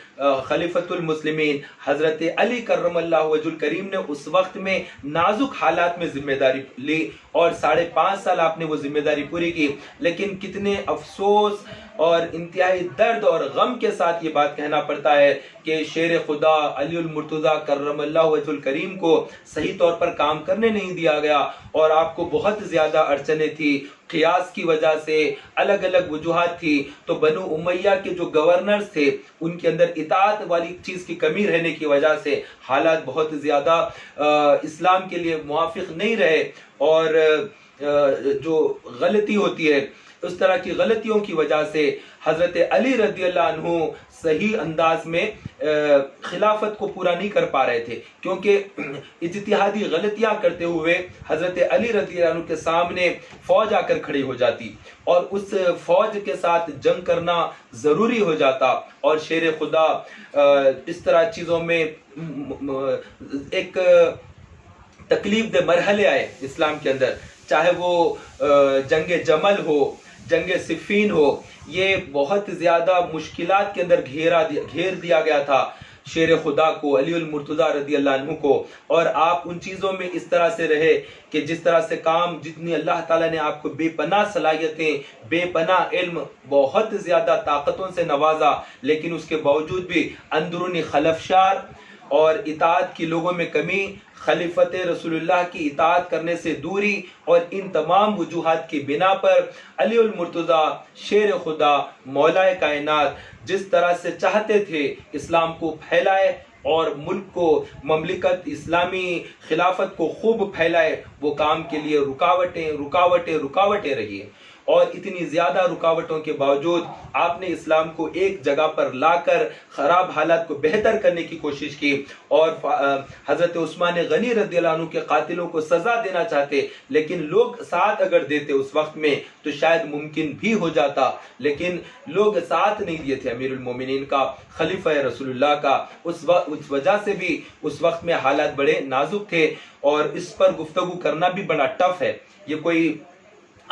خلیفۃ المسلمین حضرت علی کرم اللہ وجہ الکریم نے اس وقت میں نازک حالات میں ذمہ داری لی، اور 5.5 سال آپ نے وہ ذمہ داری پوری کی، لیکن کتنے افسوس اور انتہائی درد اور غم کے ساتھ یہ بات کہنا پڑتا ہے کہ شیر خدا علی المرتضیٰ کرم اللہ وجہ الکریم کو صحیح طور پر کام کرنے نہیں دیا گیا، اور آپ کو بہت زیادہ اڑچنیں تھی، قیاس کی وجہ سے الگ الگ وجوہات تھی، تو بنو امیہ کے جو گورنرز تھے ان کے اندر اطاعت والی چیز کی کمی رہنے کی وجہ سے حالات بہت زیادہ اسلام کے لیے موافق نہیں رہے، اور جو غلطی ہوتی ہے اس طرح کی غلطیوں کی وجہ سے حضرت علی رضی اللہ عنہ صحیح انداز میں خلافت کو پورا نہیں کر پا رہے تھے، کیونکہ اجتہادی غلطیاں کرتے ہوئے حضرت علی رضی اللہ عنہ کے سامنے فوج آ کر کھڑی ہو جاتی، اور اس فوج کے ساتھ جنگ کرنا ضروری ہو جاتا، اور شیر خدا اس طرح چیزوں میں ایک تکلیف دہ مرحلے آئے اسلام کے اندر، چاہے وہ جنگ جمل ہو، جنگ صفین ہو، یہ بہت زیادہ مشکلات کے اندر گھیر دیا گیا تھا شیر خدا کو، علی المرتضیٰ رضی اللہ عنہ کو، اور آپ ان چیزوں میں اس طرح سے رہے کہ جس طرح سے کام، جتنی اللہ تعالیٰ نے آپ کو بے پناہ صلاحیتیں، بے پناہ علم، بہت زیادہ طاقتوں سے نوازا، لیکن اس کے باوجود بھی اندرونی خلفشار اور اطاعت کی لوگوں میں کمی، خلیفت رسول اللہ کی اطاعت کرنے سے دوری، اور ان تمام وجوہات کی بنا پر علی المرتضیٰ شیر خدا مولا کائنات جس طرح سے چاہتے تھے اسلام کو پھیلائے اور ملک کو، مملکت اسلامی خلافت کو خوب پھیلائے، وہ کام کے لیے رکاوٹیں رہی، اور اتنی زیادہ رکاوٹوں کے باوجود آپ نے اسلام کو ایک جگہ پر لا کر خراب حالات کو بہتر کرنے کی کوشش کی، اور حضرت عثمان غنی رضی اللہ عنہ کے قاتلوں کو سزا دینا چاہتے، لیکن لوگ ساتھ اگر دیتے اس وقت میں تو شاید ممکن بھی ہو جاتا، لیکن لوگ ساتھ نہیں دیے تھے امیر المومنین کا، خلیفہ رسول اللہ کا، اس وجہ سے بھی اس وقت میں حالات بڑے نازک تھے، اور اس پر گفتگو کرنا بھی بڑا ٹف ہے، یہ کوئی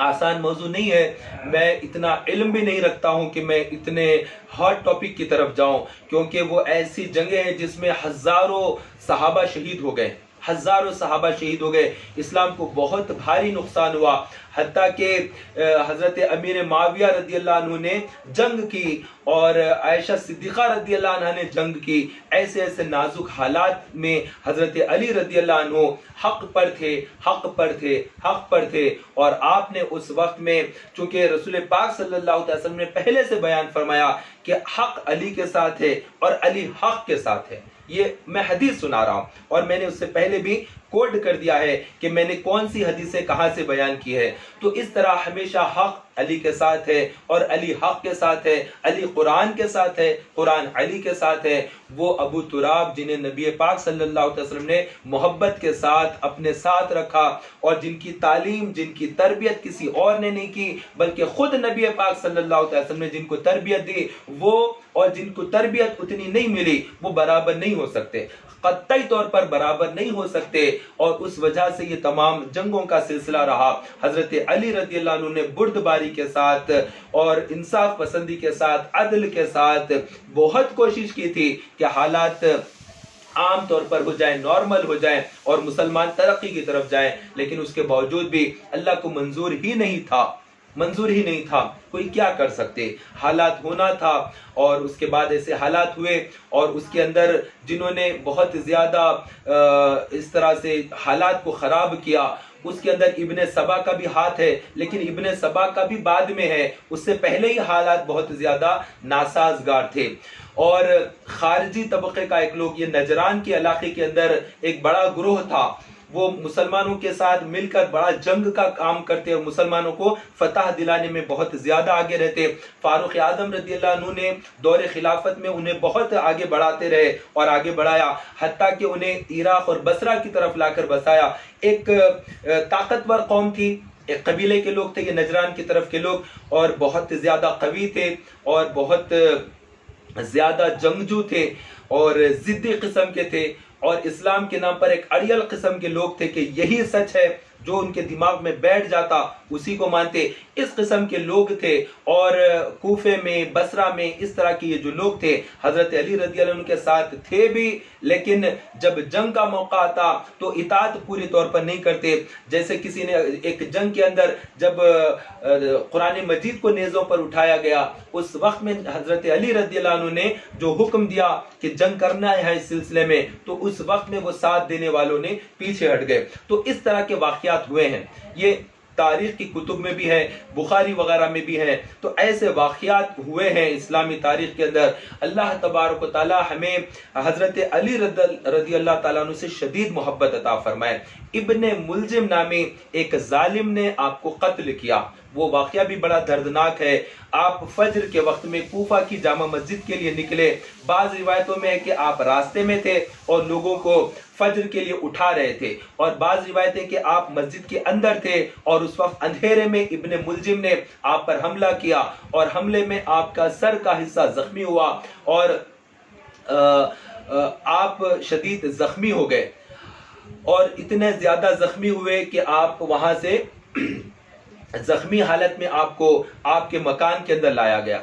آسان موضوع نہیں ہے، میں اتنا علم بھی نہیں رکھتا ہوں کہ میں اتنے ہاٹ ٹاپک کی طرف جاؤں، کیونکہ وہ ایسی جنگیں ہیں جس میں ہزاروں صحابہ شہید ہو گئے، اسلام کو بہت بھاری نقصان ہوا، حتیٰ کہ حضرت امیر معاویہ رضی اللہ عنہ نے جنگ کی، اور عائشہ صدیقہ رضی اللہ عنہ نے جنگ کی، ایسے نازک حالات میں حضرت علی رضی اللہ عنہ حق پر تھے، اور آپ نے اس وقت میں، چونکہ رسول پاک صلی اللہ علیہ وسلم نے پہلے سے بیان فرمایا کہ حق علی کے ساتھ ہے اور علی حق کے ساتھ ہے، یہ میں حدیث سنا رہا ہوں، اور میں نے اس سے پہلے بھی کوڈ کر دیا ہے کہ میں نے کون سی حدیثیں کہاں سے بیان کی ہے، تو اس طرح ہمیشہ حق علی کے ساتھ ہے، اور علی حق کے ساتھ ہے، علی قرآن کے ساتھ ہے، قرآن علی کے ساتھ ہے، وہ ابو تراب جنہیں نبی پاک صلی اللہ علیہ وسلم نے محبت کے ساتھ اپنے ساتھ رکھا، اور جن کی تعلیم، جن کی تربیت کسی اور نے نہیں کی بلکہ خود نبی پاک صلی اللہ علیہ وسلم نے جن کو تربیت دی، وہ اور جن کو تربیت اتنی نہیں ملی وہ برابر نہیں ہو سکتے، قطعی طور پر برابر نہیں ہو سکتے، اور اس وجہ سے یہ تمام جنگوں کا سلسلہ رہا۔ حضرت علی رضی اللہ عنہ نے بردباری کے ساتھ اور انصاف پسندی کے ساتھ، عدل کے ساتھ بہت کوشش کی تھی کہ حالات عام طور پر ہو جائیں، نارمل ہو جائیں، اور مسلمان ترقی کی طرف جائیں، لیکن اس کے باوجود بھی اللہ کو منظور ہی نہیں تھا، کوئی کیا کر سکتے، حالات ہونا تھا، اور اس کے بعد ایسے حالات ہوئے، اور اس کے اندر جنہوں نے بہت زیادہ اس طرح سے حالات کو خراب کیا، اس کے اندر ابن سبا کا بھی ہاتھ ہے، لیکن ابن سبا کا بھی بعد میں ہے، اس سے پہلے ہی حالات بہت زیادہ ناسازگار تھے، اور خارجی طبقے کا ایک لوگ، یہ نجران کے علاقے کے اندر ایک بڑا گروہ تھا، وہ مسلمانوں کے ساتھ مل کر بڑا جنگ کا کام کرتے اور مسلمانوں کو فتح دلانے میں بہت زیادہ آگے رہتے۔ فاروق اعظم رضی اللہ عنہ نے دور خلافت میں انہیں بہت آگے بڑھاتے رہے اور آگے بڑھایا، حتیٰ کہ انہیں عراق اور بصرہ کی طرف لا کر بسایا۔ ایک طاقتور قوم تھی، ایک قبیلے کے لوگ تھے یہ نجران کی طرف کے لوگ، اور بہت زیادہ قوی تھے اور بہت زیادہ جنگجو تھے اور ضدی قسم کے تھے، اور اسلام کے نام پر ایک اڑیل قسم کے لوگ تھے کہ یہی سچ ہے جو ان کے دماغ میں بیٹھ جاتا اسی کو مانتے، اس قسم کے لوگ تھے۔ اور کوفے میں، بصرہ میں اس طرح کے یہ جو لوگ تھے حضرت علی رضی اللہ عنہ کے ساتھ تھے بھی، لیکن جب جنگ کا موقع آتا تو اطاعت پوری طور پر نہیں کرتے۔ جیسے کسی نے ایک جنگ کے اندر جب قرآن مجید کو نیزوں پر اٹھایا گیا، اس وقت میں حضرت علی رضی اللہ عنہ نے جو حکم دیا کہ جنگ کرنا ہے اس سلسلے میں، تو اس وقت میں وہ ساتھ دینے والوں نے پیچھے ہٹ گئے۔ تو اس طرح کے واقعات ہوئے ہیں، یہ تاریخ کی کتب میں بھی ہے، بخاری وغیرہ میں بھی ہے۔ تو ایسے واقعات ہوئے ہیں اسلامی تاریخ کے اندر۔ اللہ تبارک و تعالی ہمیں حضرت علی رضی اللہ تعالیٰ عنہ سے شدید محبت عطا فرمائے۔ ابن ملجم نامی ایک ظالم نے آپ کو قتل کیا، وہ واقعہ بھی بڑا دردناک ہے۔ آپ فجر کے وقت میں کوفہ کی جامع مسجد کے لیے نکلے، بعض روایتوں میں ہے کہ آپ راستے میں تھے اور لوگوں کو فجر کے لیے اٹھا رہے تھے، اور بعض روایتیں کہ آپ مسجد کے اندر تھے اور اس وقت اندھیرے میں ابن ملجم نے آپ پر حملہ کیا، اور حملے میں آپ کا سر کا حصہ زخمی ہوا اور آپ شدید زخمی ہو گئے، اور اتنے زیادہ زخمی ہوئے کہ آپ وہاں سے زخمی حالت میں آپ کو آپ کے مکان کے اندر لایا گیا،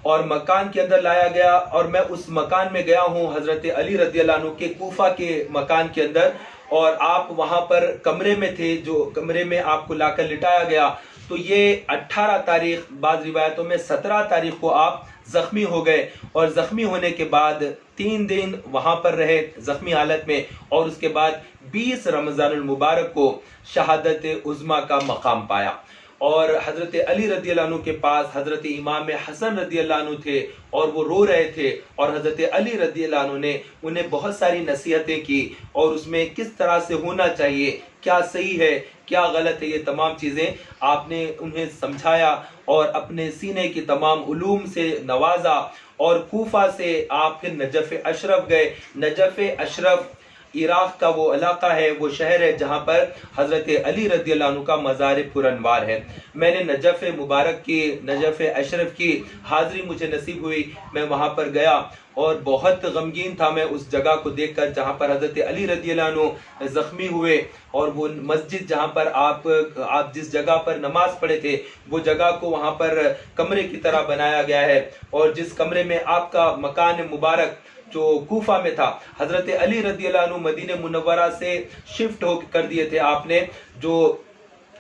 اور مکان کے اندر لایا گیا، اور میں اس مکان میں گیا ہوں حضرت علی رضی اللہ عنہ کے کوفہ کے مکان کے اندر، اور آپ وہاں پر کمرے میں تھے، جو کمرے میں آپ کو لا کر لٹایا گیا۔ تو یہ 18 تاریخ، بعض روایتوں میں 17 تاریخ کو آپ زخمی ہو گئے، اور زخمی ہونے کے بعد 3 دن وہاں پر رہے زخمی حالت میں، اور اس کے بعد 20 رمضان المبارک کو شہادت عظمیٰ کا مقام پایا۔ اور حضرت علی رضی اللہ عنہ کے پاس حضرت امام حسن رضی اللہ عنہ تھے، اور وہ رو رہے تھے، اور حضرت علی رضی اللہ عنہ نے انہیں بہت ساری نصیحتیں کی، اور اس میں کس طرح سے ہونا چاہیے، کیا صحیح ہے کیا غلط ہے، یہ تمام چیزیں آپ نے انہیں سمجھایا، اور اپنے سینے کی تمام علوم سے نوازا۔ اور کوفہ سے آپ پھر نجف اشرف گئے۔ نجف اشرف عراق کا وہ علاقہ ہے، وہ شہر ہے جہاں پر حضرت علی رضی اللہ عنہ کا مزار پرانوار ہے۔ میں نے نجف مبارک کی، نجف اشرف کی حاضری مجھے نصیب ہوئی، میں وہاں پر گیا، اور بہت غمگین تھا میں اس جگہ کو دیکھ کر جہاں پر حضرت علی رضی اللہ عنہ زخمی ہوئے، اور وہ مسجد جہاں پر آپ جس جگہ پر نماز پڑھے تھے، وہ جگہ کو وہاں پر کمرے کی طرح بنایا گیا ہے، اور جس کمرے میں آپ کا مکان مبارک جو کوفہ میں تھا، حضرت علی رضی اللہ عنہ مدینہ منورہ سے شفٹ ہو کر دیے تھے آپ نے، جو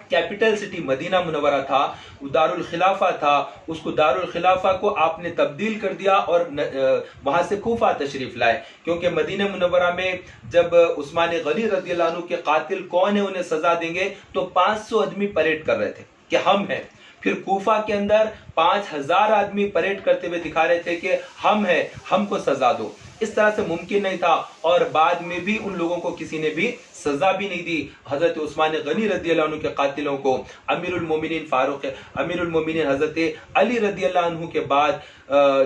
کیپٹل سٹی مدینہ منورہ تھا، وہ دارالخلافہ تھا، اس کو دارالخلافہ کو آپ نے تبدیل کر دیا اور وہاں سے کوفہ تشریف لائے، کیونکہ مدینہ منورہ میں جب عثمان غنی رضی اللہ عنہ کے قاتل کون ہیں انہیں سزا دیں گے تو 500 آدمی پریڈ کر رہے تھے کہ ہم ہیں، پھر کوفہ کے اندر 5000 آدمی پریڈ کرتے ہوئے دکھا رہے تھے کہ ہم ہیں، ہم کو سزا دو۔ اس طرح سے ممکن نہیں تھا، اور بعد میں بھی ان لوگوں کو کسی نے بھی سزا بھی نہیں دی۔ حضرت عثمان غنی رضی اللہ عنہ کے قاتلوں کو امیر المومنین حضرت علی رضی اللہ عنہ کے بعد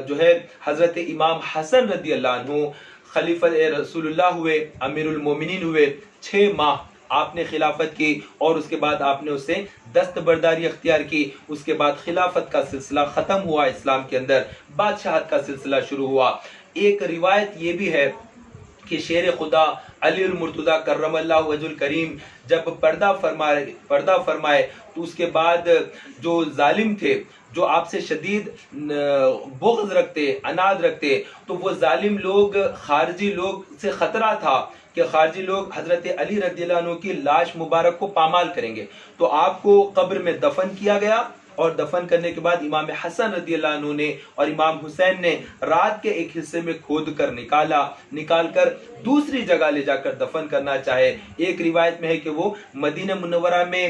جو ہے حضرت امام حسن رضی اللہ عنہ خلیفہ رسول اللہ ہوئے، امیر المومنین ہوئے، 6 ماہ آپ نے خلافت کی، اور اس کے بعد آپ نے اس سے دستبرداری اختیار کی۔ اس کے بعد خلافت کا سلسلہ ختم ہوا، اسلام کے اندر بادشاہت کا سلسلہ شروع ہوا۔ ایک روایت یہ بھی ہے کہ شیر خدا علی المرتضیٰ کرم اللہ وجہ الکریم جب پردہ فرمائے تو اس کے بعد جو ظالم تھے، جو آپ سے شدید بغض رکھتے، عناد رکھتے، تو وہ ظالم لوگ، خارجی لوگ سے خطرہ تھا کہ خارجی لوگ حضرت علی رضی اللہ عنہ کی لاش مبارک کو پامال کریں گے، تو آپ کو قبر میں دفن کیا گیا، اور دفن کرنے کے بعد امام حسن رضی اللہ عنہ نے اور امام حسین نے رات کے ایک حصے میں کھود کر نکال کر دوسری جگہ لے جا کر دفن کرنا چاہے۔ ایک روایت میں ہے کہ وہ مدینہ منورہ میں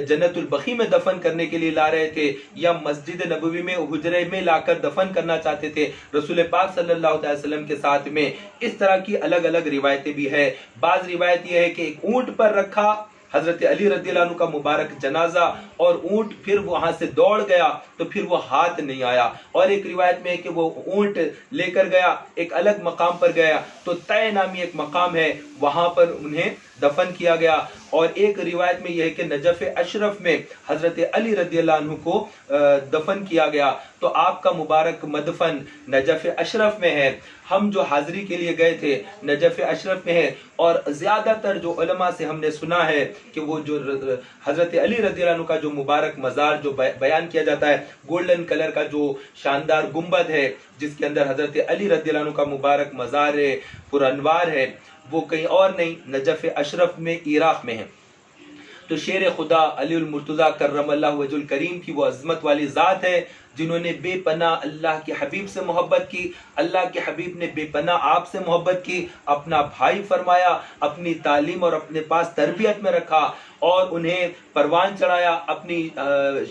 جنت البقیع میں دفن کرنے کے لیے لا رہے تھے، یا مسجد نبوی میں حجرے میں لا کر دفن کرنا چاہتے تھے رسول پاک صلی اللہ علیہ وسلم کے ساتھ میں۔ اس طرح کی الگ الگ روایتیں بھی ہے۔ بعض روایت یہ ہے کہ ایک اونٹ پر رکھا حضرت علی رضی اللہ عنہ کا مبارک جنازہ، اور اونٹ پھر وہاں سے دوڑ گیا تو پھر وہ ہاتھ نہیں آیا، اور ایک روایت میں ہے کہ وہ اونٹ لے کر گیا ایک الگ مقام پر گیا، تو طے نامی ایک مقام ہے، وہاں پر انہیں دفن کیا گیا. اور ایک روایت میں یہ ہے کہ نجف اشرف میں حضرت علی رضی اللہ عنہ کو دفن کیا گیا. تو آپ کا مبارک مدفن نجف اشرف میں ہے. ہم جو حاضری کے لیے گئے تھے نجف اشرف میں ہے. اور زیادہ تر جو علماء سے ہم نے سنا ہے کہ وہ جو حضرت علی رضی اللہ عنہ کا جو مبارک مزار جو بیان کیا جاتا ہے، گولڈن کلر کا جو شاندار گنبد ہے جس کے اندر حضرت علی رضی اللہ عنہ کا مبارک مزار ہے، پر انوار ہے، وہ کہیں اور نہیں نجف اشرف میں عراق میں ہے. تو شیر خدا علی المرتضیٰ کرم اللہ وجہ الکریم کی وہ عظمت والی ذات ہے جنہوں نے بے پناہ اللہ کے حبیب سے محبت کی. اللہ کے حبیب نے بے پناہ آپ سے محبت کی، اپنا بھائی فرمایا، اپنی تعلیم اور اپنے پاس تربیت میں رکھا، اور انہیں پروان چڑھایا، اپنی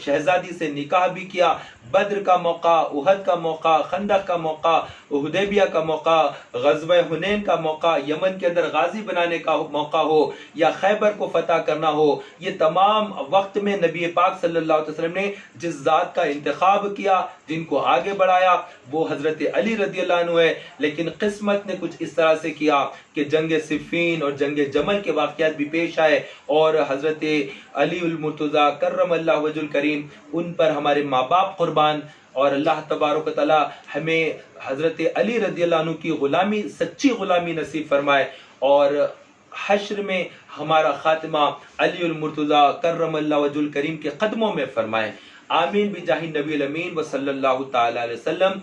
شہزادی سے نکاح بھی کیا. بدر کا موقع، احد کا موقع، خندق کا موقع، حدیبیہ کا موقع، غزوہ حنین کا موقع، یمن کے اندر غازی بنانے کا موقع ہو یا خیبر کو فتح کرنا ہو، یہ تمام وقت میں نبی پاک صلی اللہ علیہ وسلم نے جس ذات کا انتخاب کیا، جن کو آگے بڑھایا، وہ حضرت علی رضی اللہ عنہ ہے. لیکن قسمت نے کچھ اس طرح سے کیا کہ جنگ صفین اور جنگ جمل کے واقعات بھی پیش آئے، اور حضرت علی المرتضیٰ کرم اللہ وجہ الکریم ان پر ہمارے ماں باپ قربان. اور اللہ تبارک و تعالی ہمیں حضرت علی رضی اللہ عنہ کی غلامی، سچی غلامی نصیب فرمائے، اور حشر میں ہمارا خاتمہ علی المرتضیٰ کرم اللہ وجہ الکریم کے قدموں میں فرمائے. آمین بجاہ نبی الامین و صلی اللہ تعالی علیہ وسلم.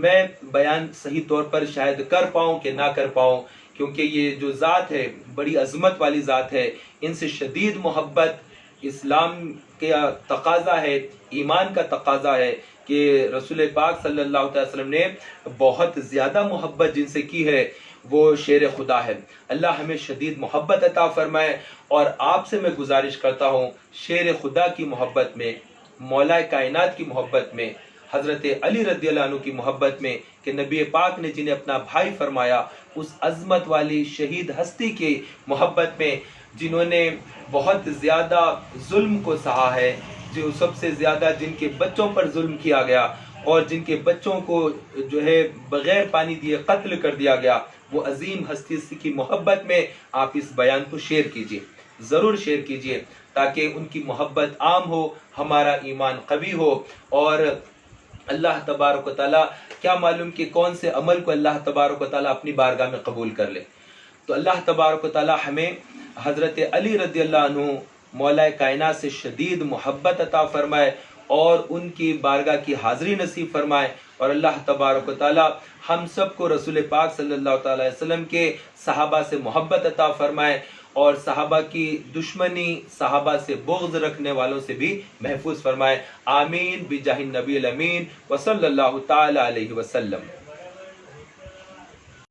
میں بیان صحیح طور پر شاید کر پاؤں کہ نہ کر پاؤں، کیونکہ یہ جو ذات ہے بڑی عظمت والی ذات ہے. ان سے شدید محبت اسلام کا تقاضا ہے، ایمان کا تقاضا ہے کہ رسول پاک صلی اللہ علیہ وسلم نے بہت زیادہ محبت جن سے کی ہے وہ شیر خدا ہے. اللہ ہمیں شدید محبت عطا فرمائے. اور آپ سے میں گزارش کرتا ہوں شیر خدا کی محبت میں، مولا کائنات کی محبت میں، حضرت علی رضی اللہ عنہ کی محبت میں، کہ نبی پاک نے جنہیں اپنا بھائی فرمایا، اس عظمت والی شہید ہستی کی محبت میں، جنہوں نے بہت زیادہ ظلم کو سہا ہے، جو سب سے زیادہ جن کے بچوں پر ظلم کیا گیا اور جن کے بچوں کو جو ہے بغیر پانی دیے قتل کر دیا گیا، وہ عظیم ہستی کی محبت میں آپ اس بیان کو شیئر کیجئے، ضرور شیئر کیجئے، تاکہ ان کی محبت عام ہو، ہمارا ایمان قوی ہو. اور اللہ تبارک و تعالیٰ کیا معلوم کہ کون سے عمل کو اللہ تبارک و تعالیٰ اپنی بارگاہ میں قبول کر لے. تو اللہ تبارک و تعالیٰ ہمیں حضرت علی رضی اللہ عنہ مولا کائنات سے شدید محبت عطا فرمائے اور ان کی بارگاہ کی حاضری نصیب فرمائے. اور اللہ تبارک و تعالیٰ ہم سب کو رسول پاک صلی اللہ تعالی علیہ وسلم کے صحابہ سے محبت عطا فرمائے، اور صحابہ کی دشمنی، صحابہ سے بغض رکھنے والوں سے بھی محفوظ فرمائے. آمین بجاہ النبی الامین وصلی اللہ تعالی علیہ وسلم.